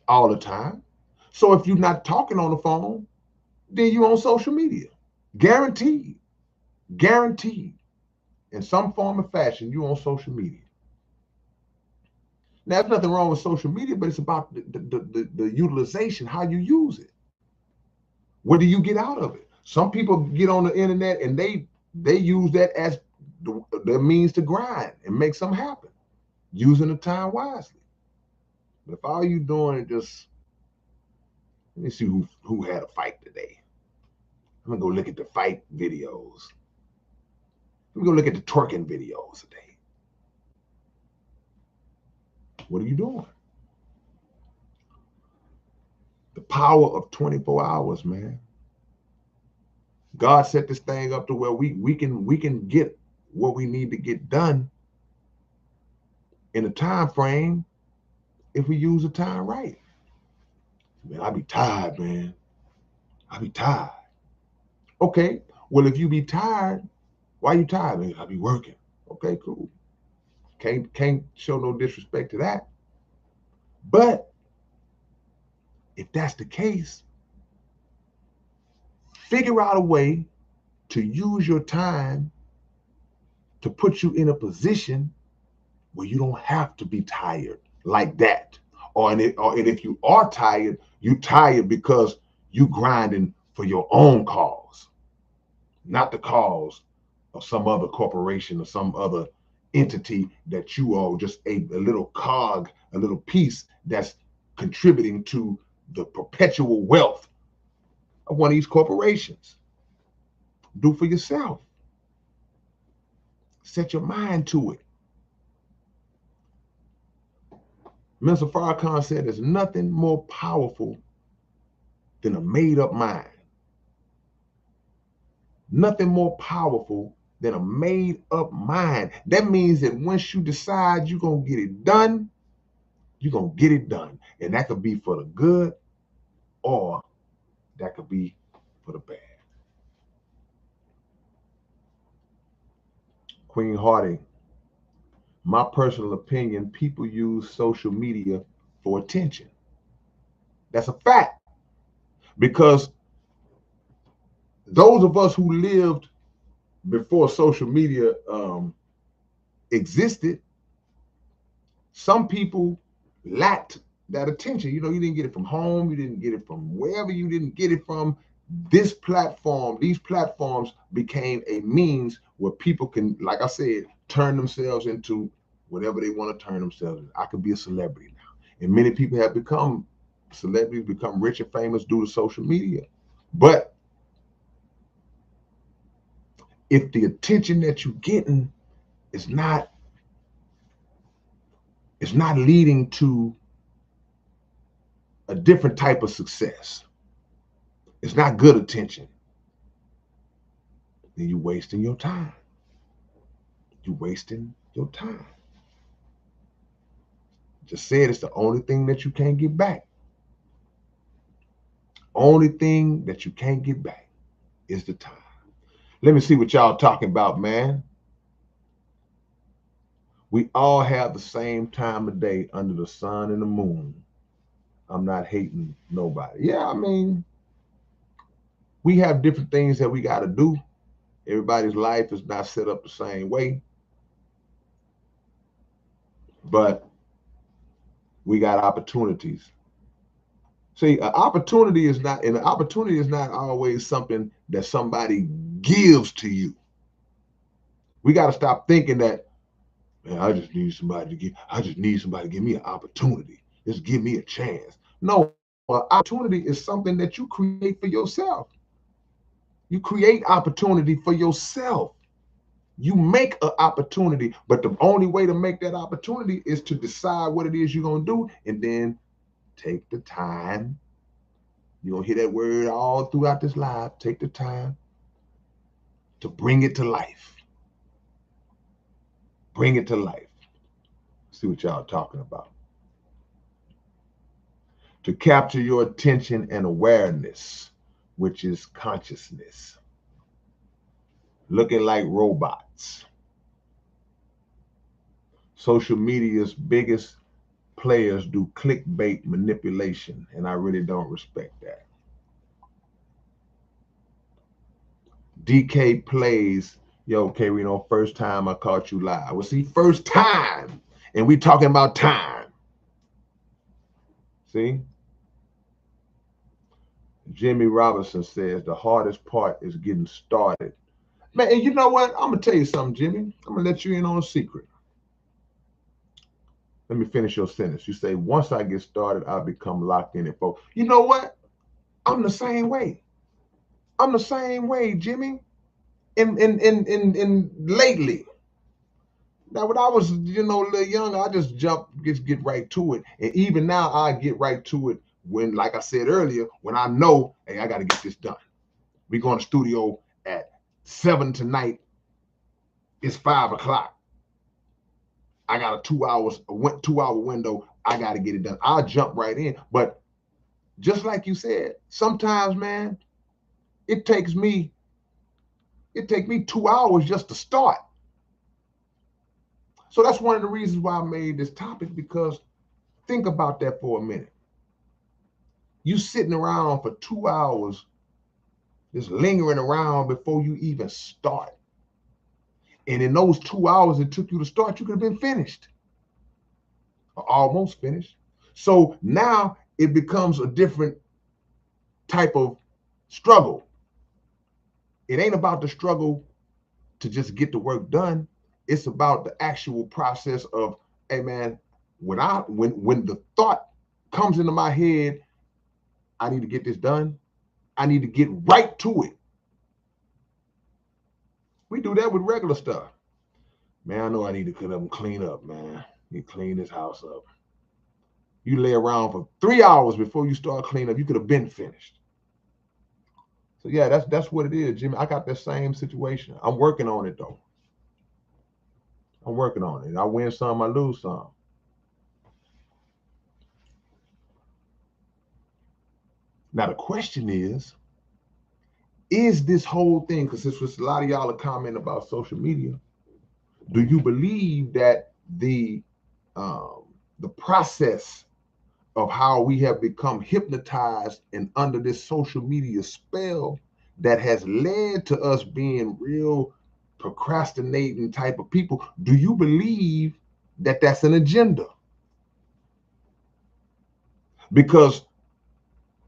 all the time. So if you're not talking on the phone, then you're on social media. Guaranteed. Guaranteed. In some form or fashion, you're on social media. Now, there's nothing wrong with social media, but it's about the utilization, how you use it. What do you get out of it? Some people get on the internet and they use that as their means to grind and make something happen, using the time wisely. But if all you doing is just, let me see who had a fight today. I'm gonna go look at the fight videos. Let me go look at the twerking videos today. What are you doing? The power of 24 hours, man. God set this thing up to where we can get what we need to get done in a time frame if we use the time right. Man, I be tired, man. I be tired. Okay, well, if you be tired, why you tired, man? I be working. Okay, cool. Can't show no disrespect to that. But if that's the case, figure out a way to use your time to put you in a position where you don't have to be tired like that. And if you are tired, you tired because you grinding for your own cause, not the cause of some other corporation or some other entity that you are just a little cog, a little piece that's contributing to the perpetual wealth of one of these corporations. Do for yourself. Set your mind to it. Mr. Farrakhan said there's nothing more powerful than a made up mind. Nothing more powerful than a made up mind. That means that once you decide you're going to get it done, you're going to get it done. And that could be for the good or that could be for the bad. Queen Hardy, my personal opinion, people use social media for attention. That's a fact. Because those of us who lived before social media existed, some people lacked that attention. You know, you didn't get it from home, you didn't get it from wherever you didn't get it from. These platforms became a means where people can, like I said, turn themselves into whatever they want to turn themselves into. I could be a celebrity now. And many people have become celebrities, become rich and famous due to social media. But if the attention that you're getting is not leading to a different type of success, it's not good attention, then you're wasting your time. You're wasting your time. Just said it's the only thing that you can't get back. Only thing that you can't get back is the time. Let me see what y'all talking about, man. We all have the same time of day under the sun and the moon. I'm not hating nobody. Yeah, I mean, we have different things that we got to do. Everybody's life is not set up the same way, but we got opportunities. See, an opportunity is not always something that somebody gives to you. We got to stop thinking that, man, I just need somebody to give me an opportunity. Just give me a chance. No, an opportunity is something that you create for yourself. You create opportunity for yourself. You make an opportunity, but the only way to make that opportunity is to decide what it is you're going to do and then take the time. You're going to hear that word all throughout this live. Take the time to bring it to life. Bring it to life. See what y'all talking about. To capture your attention and awareness, which is consciousness. Looking like robots. Social media's biggest players do clickbait manipulation, and I really don't respect that. DK plays, yo, K-Rino, first time I caught you live. Well, see, first time, and we talking about time. See? Jimmy Robinson says the hardest part is getting started. Man, and you know what? I'm going to tell you something, Jimmy. I'm going to let you in on a secret. Let me finish your sentence. You say, once I get started, I'll become locked in it, folks. You know what? I'm the same way. I'm the same way, Jimmy. In lately. Now, when I was, a little younger, I just get right to it. And even now, I get right to it when, like I said earlier, when I know, hey, I got to get this done. We go in the studio at 7 tonight. It's 5 o'clock. I got a 2 hour window. I got to get it done. I'll jump right in. But just like you said, sometimes, man, it takes me 2 hours just to start. So that's one of the reasons why I made this topic, because think about that for a minute. You sitting around for 2 hours, just lingering around before you even start. And in those 2 hours it took you to start, you could have been finished or almost finished. So now it becomes a different type of struggle. It ain't about the struggle to just get the work done. It's about the actual process of, hey man, when the thought comes into my head, I need to get this done, I need to get right to it. We do that with regular stuff. Man, I know I need to come up and clean up, man. You clean this house up. You lay around for 3 hours before you start cleaning up. You could have been finished. So yeah, that's what it is, Jimmy. I got that same situation. I'm working on it though. I'm working on it. I win some, I lose some. Now the question is this whole thing, because this was a lot of y'all are commenting about social media. Do you believe that the process of how we have become hypnotized and under this social media spell that has led to us being real procrastinating type of people, do you believe that that's an agenda? Because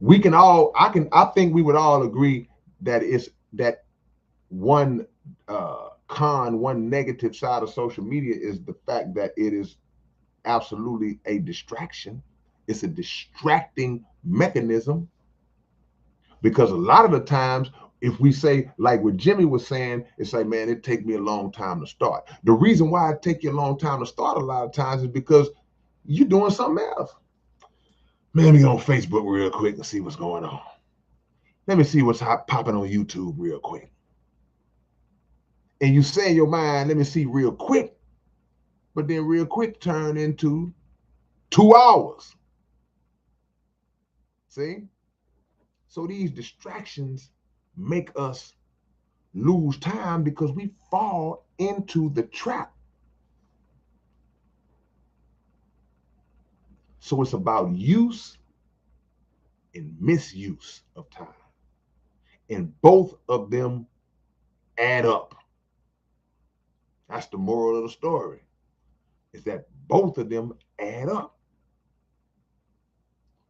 we can all, I think we would all agree that it's that one one negative side of social media is the fact that it is absolutely a distraction. It's a distracting mechanism, because a lot of the times, if we say, like what Jimmy was saying, it's like, man, it take me a long time to start. The reason why it take you a long time to start a lot of times is because you're doing something else. Man, let me get on Facebook real quick and see what's going on. Let me see what's popping on YouTube real quick. And you say in your mind, let me see real quick, but then real quick turn into 2 hours. See? So these distractions make us lose time because we fall into the trap. So it's about use and misuse of time. And both of them add up. That's the moral of the story, is that both of them add up.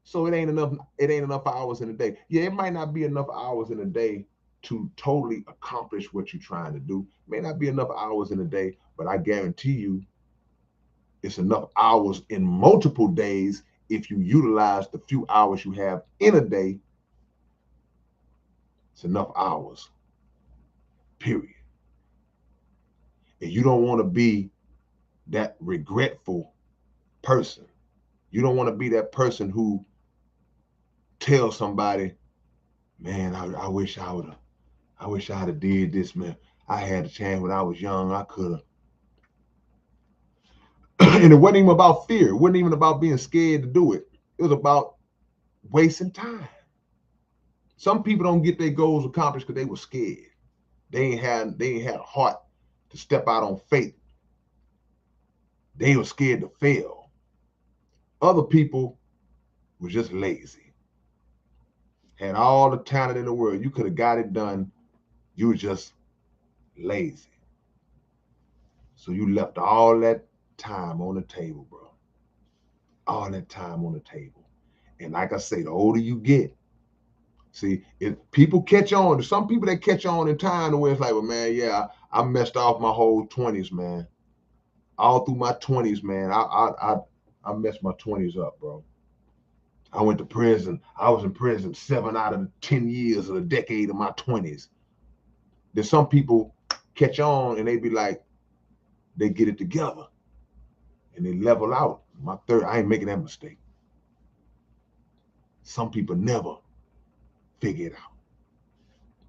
So it ain't enough hours in a day. Yeah, it might not be enough hours in a day to totally accomplish what you're trying to do. It may not be enough hours in a day, but I guarantee you it's enough hours in multiple days if you utilize the few hours you have in a day. It's enough hours, period. And you don't want to be that regretful person. You don't want to be that person who tells somebody, man, I wish I'd have did this, man. I had a chance when I was young, I could have. And it wasn't even about fear. It wasn't even about being scared to do it. It was about wasting time. Some people don't get their goals accomplished because they were scared. They ain't had a heart to step out on faith. They were scared to fail. Other people were just lazy. Had all the talent in the world. You could have got it done. You were just lazy. So you left all that time on the table, bro. All that time on the table. And like I say, the older you get, see, if people catch on, there's some people that catch on in time where it's like, well, man, yeah, I messed off my whole 20s, man. All through my 20s, man, I messed my 20s up, bro. I went to prison. I was in prison 7 out of the 10 years of the decade of my 20s. There's some people catch on and they be like, they get it together and they level out. My third, I ain't making that mistake. Some people never figure it out.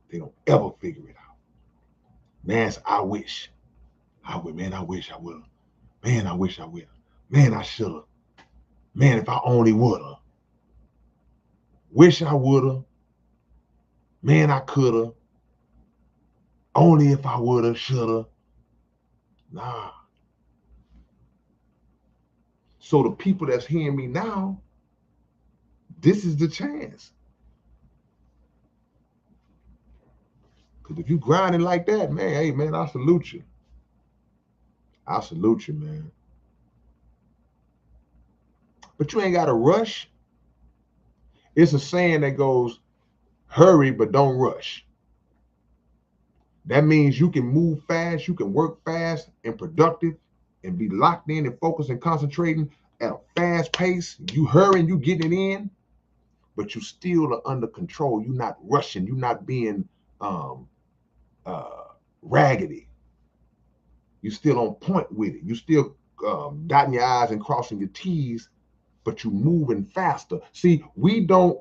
They don't ever figure it out. Man, I wish. Man, I wish I would have. Man, I wish I would have. Man, I should have. Man, if I only would have. Wish I would have. Man, I could have. Only if I would have, should have. Nah. So the people that's hearing me now, this is the chance. Because if you grinding like that, man, hey, man, I salute you. I salute you, man. But you ain't got to rush. It's a saying that goes, hurry, but don't rush. That means you can move fast, you can work fast and productive and be locked in and focused and concentrating at a fast pace. You hurrying, you getting it in, but you still are under control. You're not rushing. You're not being raggedy. You're still on point with it. You still dotting your I's and crossing your T's, but you're moving faster. See, we don't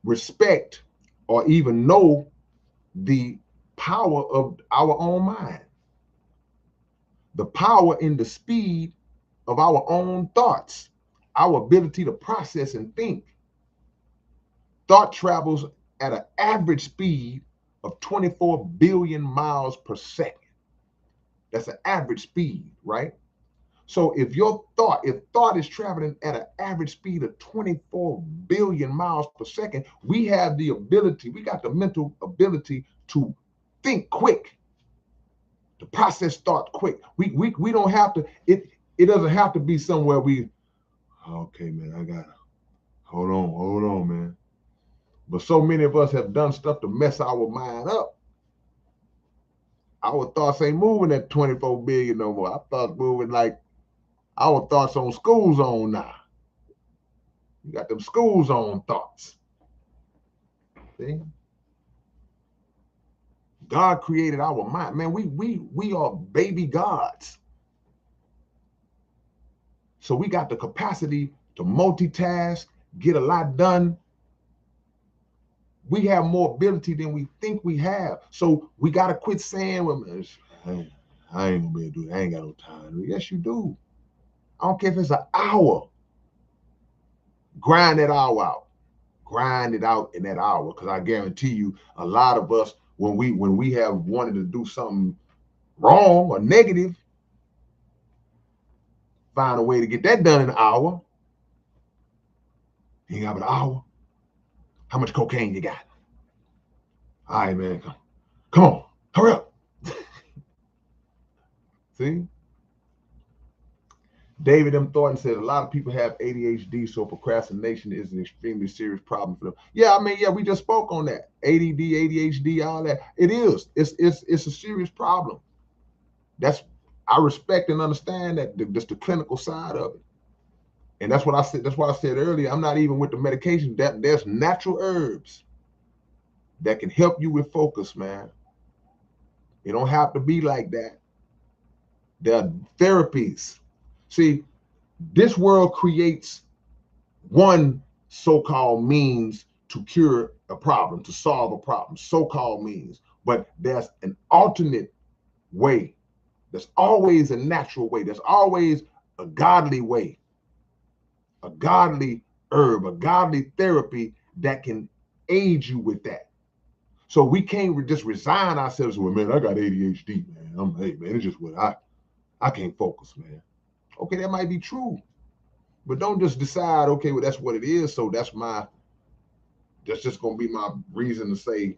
respect or even know the power of our own mind, the power in the speed of our own thoughts, our ability to process and think. Thought travels at an average speed of 24 billion miles per second. That's an average speed, right? So if thought is traveling at an average speed of 24 billion miles per second, we have the ability, we got the mental ability to think quick, to process thought quick. We don't have to, it doesn't have to be somewhere okay, man, I gotta, hold on, man. But so many of us have done stuff to mess our mind up. Our thoughts ain't moving at 24 billion no more. Our thoughts moving like our thoughts on school zone now. You got them school zone thoughts. See? God created our mind. Man, we are baby gods. So we got the capacity to multitask, get a lot done. We have more ability than we think we have. So we got to quit saying, well, I ain't gonna be able to do it. I ain't got no time. Yes, you do. I don't care if it's an hour. Grind that hour out. Grind it out in that hour. Because I guarantee you, a lot of us, when we have wanted to do something wrong or negative, find a way to get that done in an hour. You got an hour. How much cocaine you got? All right, man. Come on. Hurry up. See? David M. Thornton said a lot of people have ADHD, so procrastination is an extremely serious problem for them. Yeah, I mean, yeah, we just spoke on that. ADD, ADHD, all that. It is. It's a serious problem. I respect and understand that just the clinical side of it. And that's what I said. That's why I said earlier, I'm not even with the medication. There's natural herbs that can help you with focus, man. It don't have to be like that. There are therapies. See, this world creates one so-called means to cure a problem, to solve a problem, so-called means. But there's an alternate way. There's always a natural way. There's always a godly way, a godly herb, a godly therapy that can aid you with that. So we can't just resign ourselves with, man, I got ADHD, man. Hey, man, it's just what I can't focus, man. Okay, that might be true. But don't just decide, okay, well, that's what it is. So that's just going to be my reason to say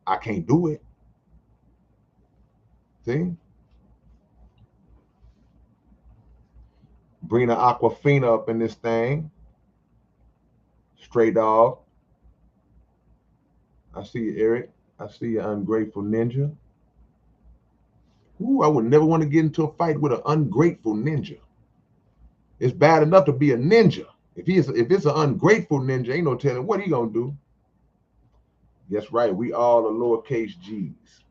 I can't do it. See? Bring the Aquafina up in this thing. Stray dog. I see you, Eric. I see you, ungrateful ninja. Ooh, I would never want to get into a fight with an ungrateful ninja. It's bad enough to be a ninja. If it's an ungrateful ninja, ain't no telling what he gonna do. That's right. We all are lowercase g's.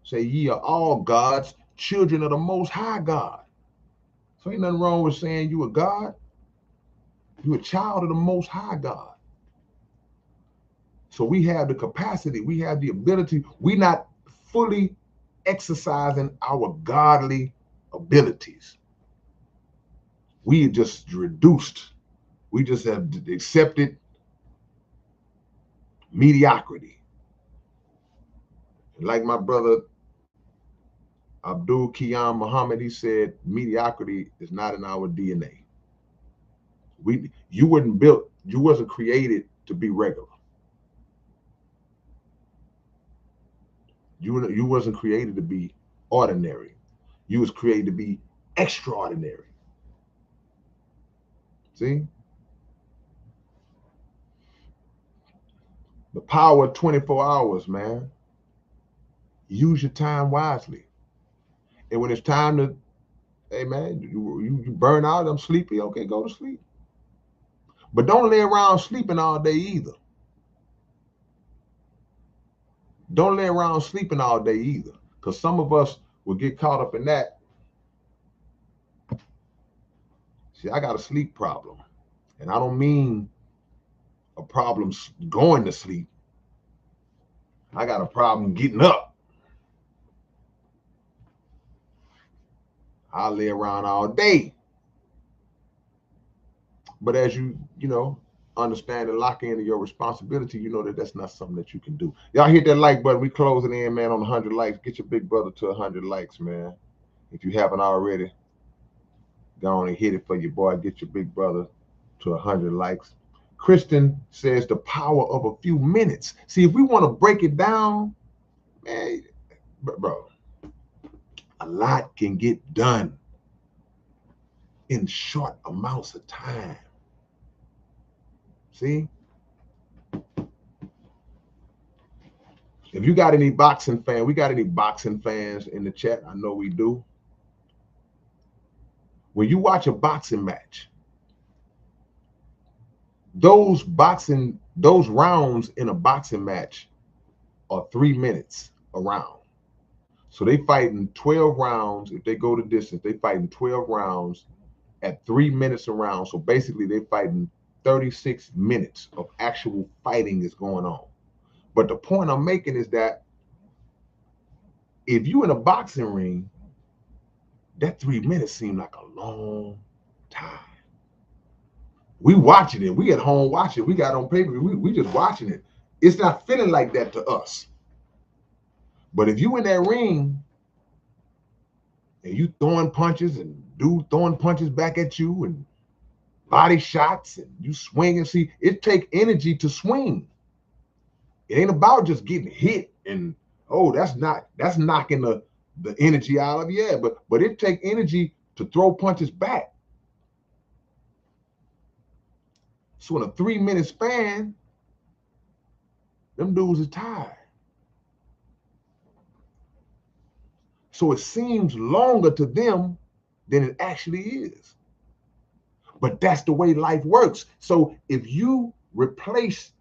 Say ye are all gods, children of the Most High God. So ain't nothing wrong with saying you a God. You a child of the Most High God. So we have the capacity, we have the ability. We not fully exercising our godly abilities. We just reduced. We just have accepted mediocrity. Like my brother Abdul Qiyam Muhammad, he said, mediocrity is not in our DNA. You wasn't created to be regular. You wasn't created to be ordinary. You was created to be extraordinary. See? The power of 24 hours, man. Use your time wisely. And when it's time to, hey man, you burn out, I'm sleepy, okay, go to sleep. But don't lay around sleeping all day either. Don't lay around sleeping all day either. Because some of us will get caught up in that. See, I got a sleep problem. And I don't mean a problem going to sleep. I got a problem getting up. I lay around all day. But as you understand and lock into your responsibility, you know that that's not something that you can do. Y'all hit that like button. We closing in, man, on 100 likes. Get your big brother to 100 likes, man. If you haven't already, go on and hit it for your boy. Get your big brother to 100 likes. Kristen says the power of a few minutes. See, if we want to break it down, man, bro, a lot can get done in short amounts of time. See? If you got any boxing fans, we got any boxing fans in the chat? I know we do. When you watch a boxing match, those rounds in a boxing match are 3 minutes a round. So they fighting 12 rounds. If they go the distance, they fighting 12 rounds at 3 minutes a round. So basically they fighting 36 minutes of actual fighting is going on. But the point I'm making is that if you in a boxing ring, that 3 minutes seemed like a long time. We watching it. We at home watching. We got on paper. We just watching it. It's not feeling like that to us. But if you in that ring and you throwing punches and dude throwing punches back at you and body shots and you swinging, see, it take energy to swing. It ain't about just getting hit and that's knocking the energy out of you. Yeah, but it take energy to throw punches back. So in a 3 minute span, them dudes is tired. So it seems longer to them than it actually is. But that's the way life works. So if you replace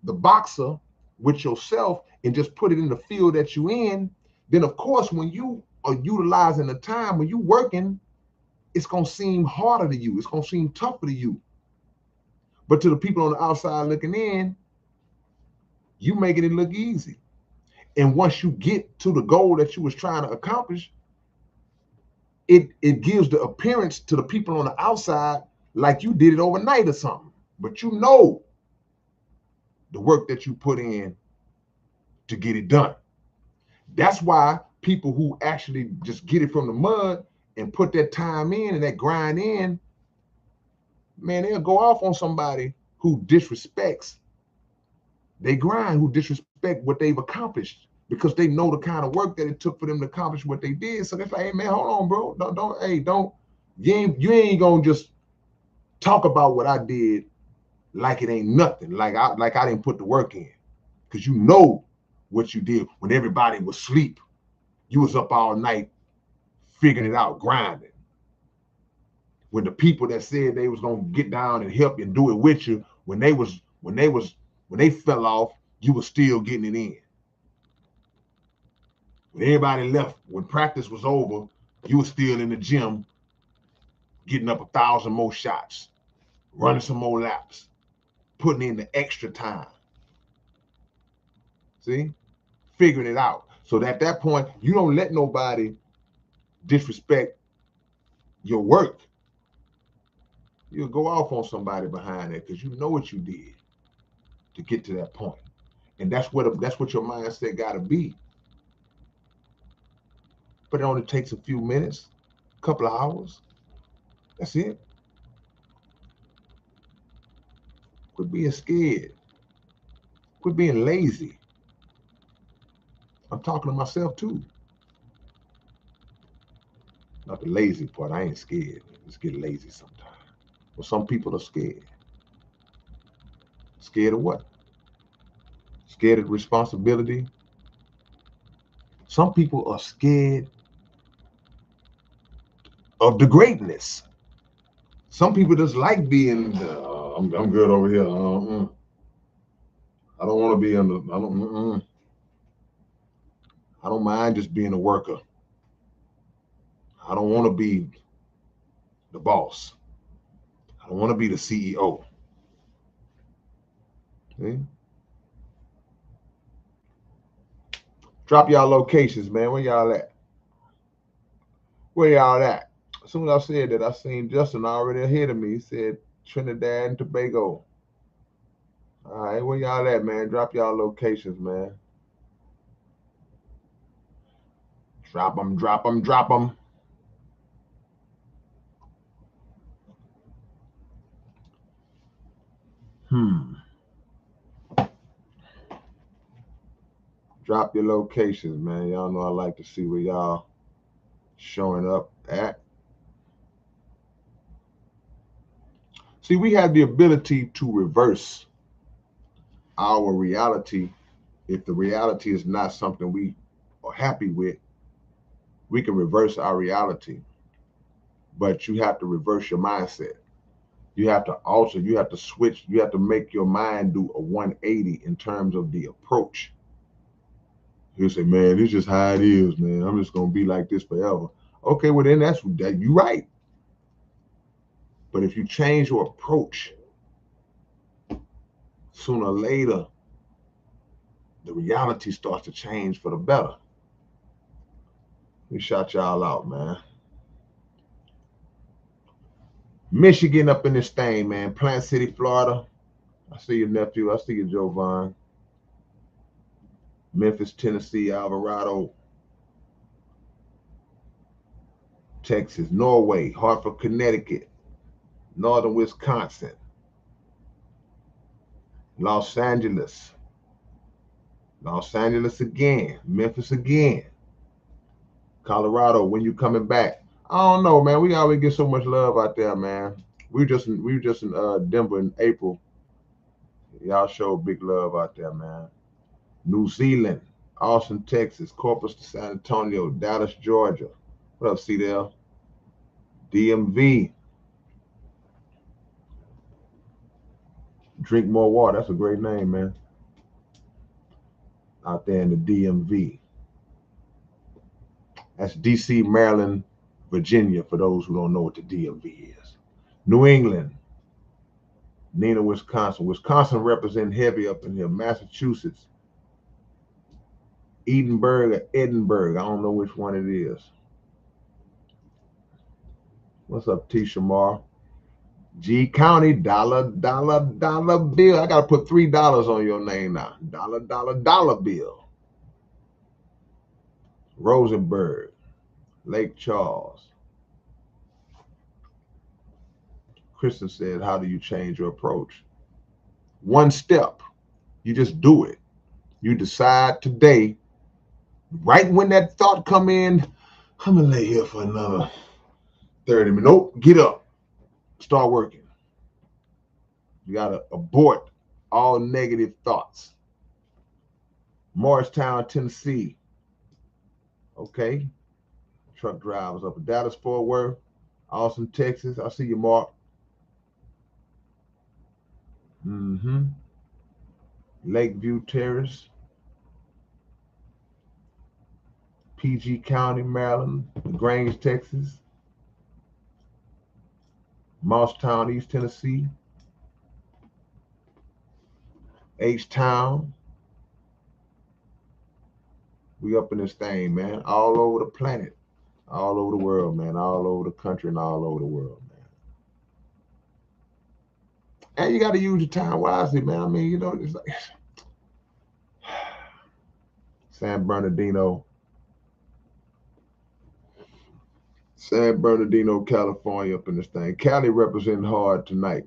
the boxer with yourself and just put it in the field that you in, then of course when you are utilizing the time, when you working, it's gonna seem harder to you. It's gonna seem tougher to you. But to the people on the outside looking in, you making it look easy. And once you get to the goal that you was trying to accomplish, it gives the appearance to the people on the outside like you did it overnight or something. But you know the work that you put in to get it done. That's why people who actually just get it from the mud and put that time in and that grind in, man, they'll go off on somebody who disrespects they grind, who disrespect what they've accomplished because they know the kind of work that it took for them to accomplish what they did. So they're like, hey man, hold on, bro. You ain't gonna just talk about what I did like it ain't nothing, like I didn't put the work in. Because you know what you did when everybody was asleep. You was up all night figuring it out, grinding. When the people that said they was gonna get down and help and do it with you, when they fell off, you was still getting it in. When everybody left, when practice was over, you was still in the gym getting up 1,000 more shots, running some more laps, putting in the extra time. See? Figuring it out. So at that point, you don't let nobody disrespect your work. You'll go off on somebody behind that because you know what you did to get to that point. And that's what your mindset got to be. but it only takes a few minutes, a couple of hours. That's it. Quit being scared. Quit being lazy. I'm talking to myself too. Not the lazy part. I ain't scared. I just get lazy sometimes. Well, some people are scared. Scared of what? Scared of responsibility. Some people are scared of the greatness. Some people just like being. I'm good over here. I don't want to be in the. I don't mind just being a worker. I don't want to be the boss. I don't want to be the CEO. See? Drop y'all locations, man. Where y'all at? Where y'all at? As soon as I said that, I seen Justin already ahead of me. He said Trinidad and Tobago. All right, where y'all at, man? Drop y'all locations, man. Drop them, drop them, drop them. Drop your locations, man. Y'all know I like to see where y'all showing up at. See, we have the ability to reverse our reality. If the reality is not something we are happy with, we can reverse our reality. But you have to reverse your mindset. You have to alter, you have to switch, you have to make your mind do a 180 in terms of the approach. You say, man, this is just how it is, man. I'm just gonna be like this forever. Okay, well then that's that you right. But if you change your approach, sooner or later, the reality starts to change for the better. We shout y'all out, man. Michigan up in this thing, man. Plant City, Florida. I see your nephew. I see you, Jovan. Memphis, Tennessee, Alvarado, Texas, Norway, Hartford, Connecticut, Northern Wisconsin, Los Angeles again, Memphis again, Colorado. When you coming back? I don't know, man. We always get so much love out there, man. We were just in Denver in April. Y'all show big love out there, man. New Zealand, Austin, Texas, Corpus to San Antonio, Dallas, Georgia. What up, CDL? DMV. Drink more water. That's a great name, man. Out there in the DMV. That's DC, Maryland, Virginia, for those who don't know what the DMV is. New England, Neenah, Wisconsin. Wisconsin represent heavy up in here. Massachusetts, Edinburgh or Edinburgh. I don't know which one it is. What's up, T. Shamar? G County, dollar bill. I got to put $3 on your name now. Dollar bill. Rosenberg, Lake Charles. Kristen said, how do you change your approach? One step. You just do it. You decide today, right when that thought come in, I'm going to lay here for another 30 minutes. Nope, get up. Start working. You got to abort all negative thoughts. Morristown, Tennessee. Okay. Truck drivers up at Dallas, Fort Worth, Austin, Texas. I see you, Mark. Lakeview Terrace, PG County, Maryland, LaGrange, Texas, Mousetown, East Tennessee, H-Town. We up in this thing, man. All over the planet, all over the world, man. All over the country and all over the world, man. And you got to use your time wisely, man. I mean, it's like San Bernardino, San Bernardino, California, up in this thing. Cali representing hard tonight.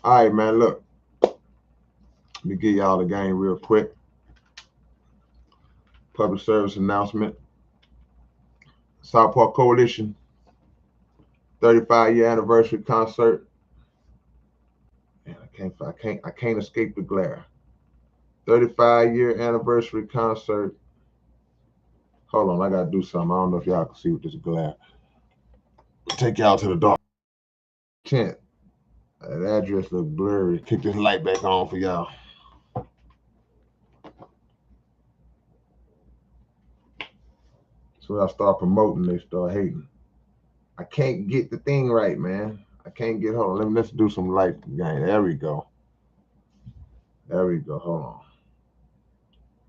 All right, man, look. Let me give y'all the game real quick. Public service announcement. Southpaw Coalition 35-year anniversary concert. Man, I can't escape the glare. 35-year anniversary concert. Hold on, I gotta do something. I don't know if y'all can see with this glare. Take y'all to the dark. 10th. That address look blurry. Kick this light back on for y'all. So I start promoting, they start hating. I can't get the thing right, man. I can't get, hold on, let's do some light game. There we go. There we go, hold on.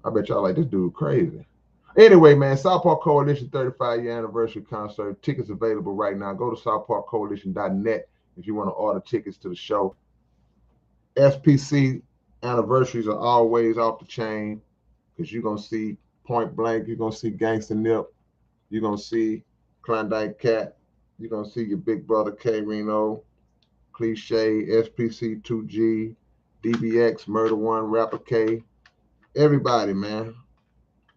I bet y'all like this dude crazy. Anyway, man, Southpaw Coalition 35-year anniversary concert. Tickets available right now. Go to southpawcoalition.net if you want to order tickets to the show. SPC anniversaries are always off the chain because you're going to see Point Blank, you're going to see Gangsta Nip, you're going to see Klondike Cat, you're going to see your big brother K-Rino, Cliche, SPC 2G, DBX, Murder One, Rapper K. Everybody, man.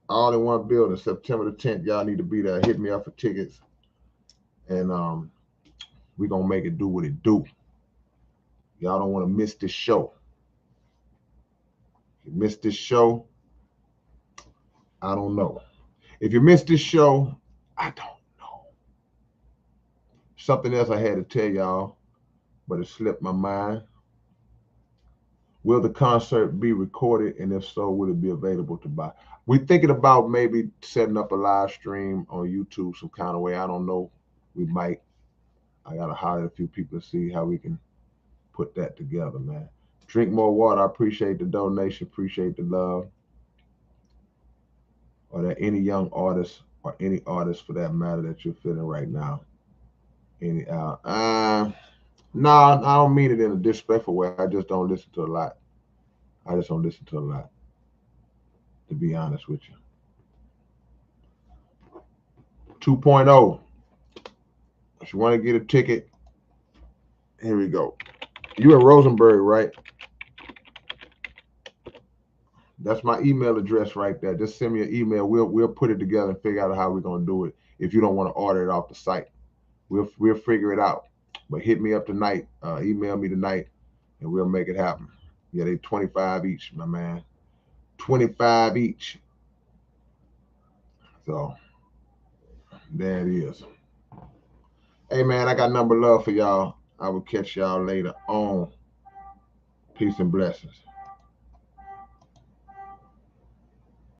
All in one building, September the 10th. Y'all need to be there. Hit me up for tickets. And we're going to make it do what it do. Y'all don't want to miss this show. If you miss this show, I don't know. If you miss this show, I don't know. Something else I had to tell y'all, but it slipped my mind. Will the concert be recorded? And if so, will it be available to buy? We're thinking about maybe setting up a live stream on YouTube some kind of way. I don't know. We might. I got to hire a few people to see how we can put that together, man. Drink more water. I appreciate the donation. Appreciate the love. Are there any young artists or any artists for that matter that you're feeling right now? Any no, I don't mean it in a disrespectful way. I just don't listen to a lot. I just don't listen to a lot, to be honest with you. 2.0. If you want to get a ticket, here we go. You in Rosenberg, right? That's my email address right there. Just send me an email. We'll put it together and figure out how we're gonna do it. If you don't want to order it off the site, we'll figure it out. But hit me up tonight. Email me tonight, and we'll make it happen. Yeah, they 25 each, my man. 25 each. So there it is. Hey man, I got number love for y'all. I will catch y'all later on. Peace and blessings.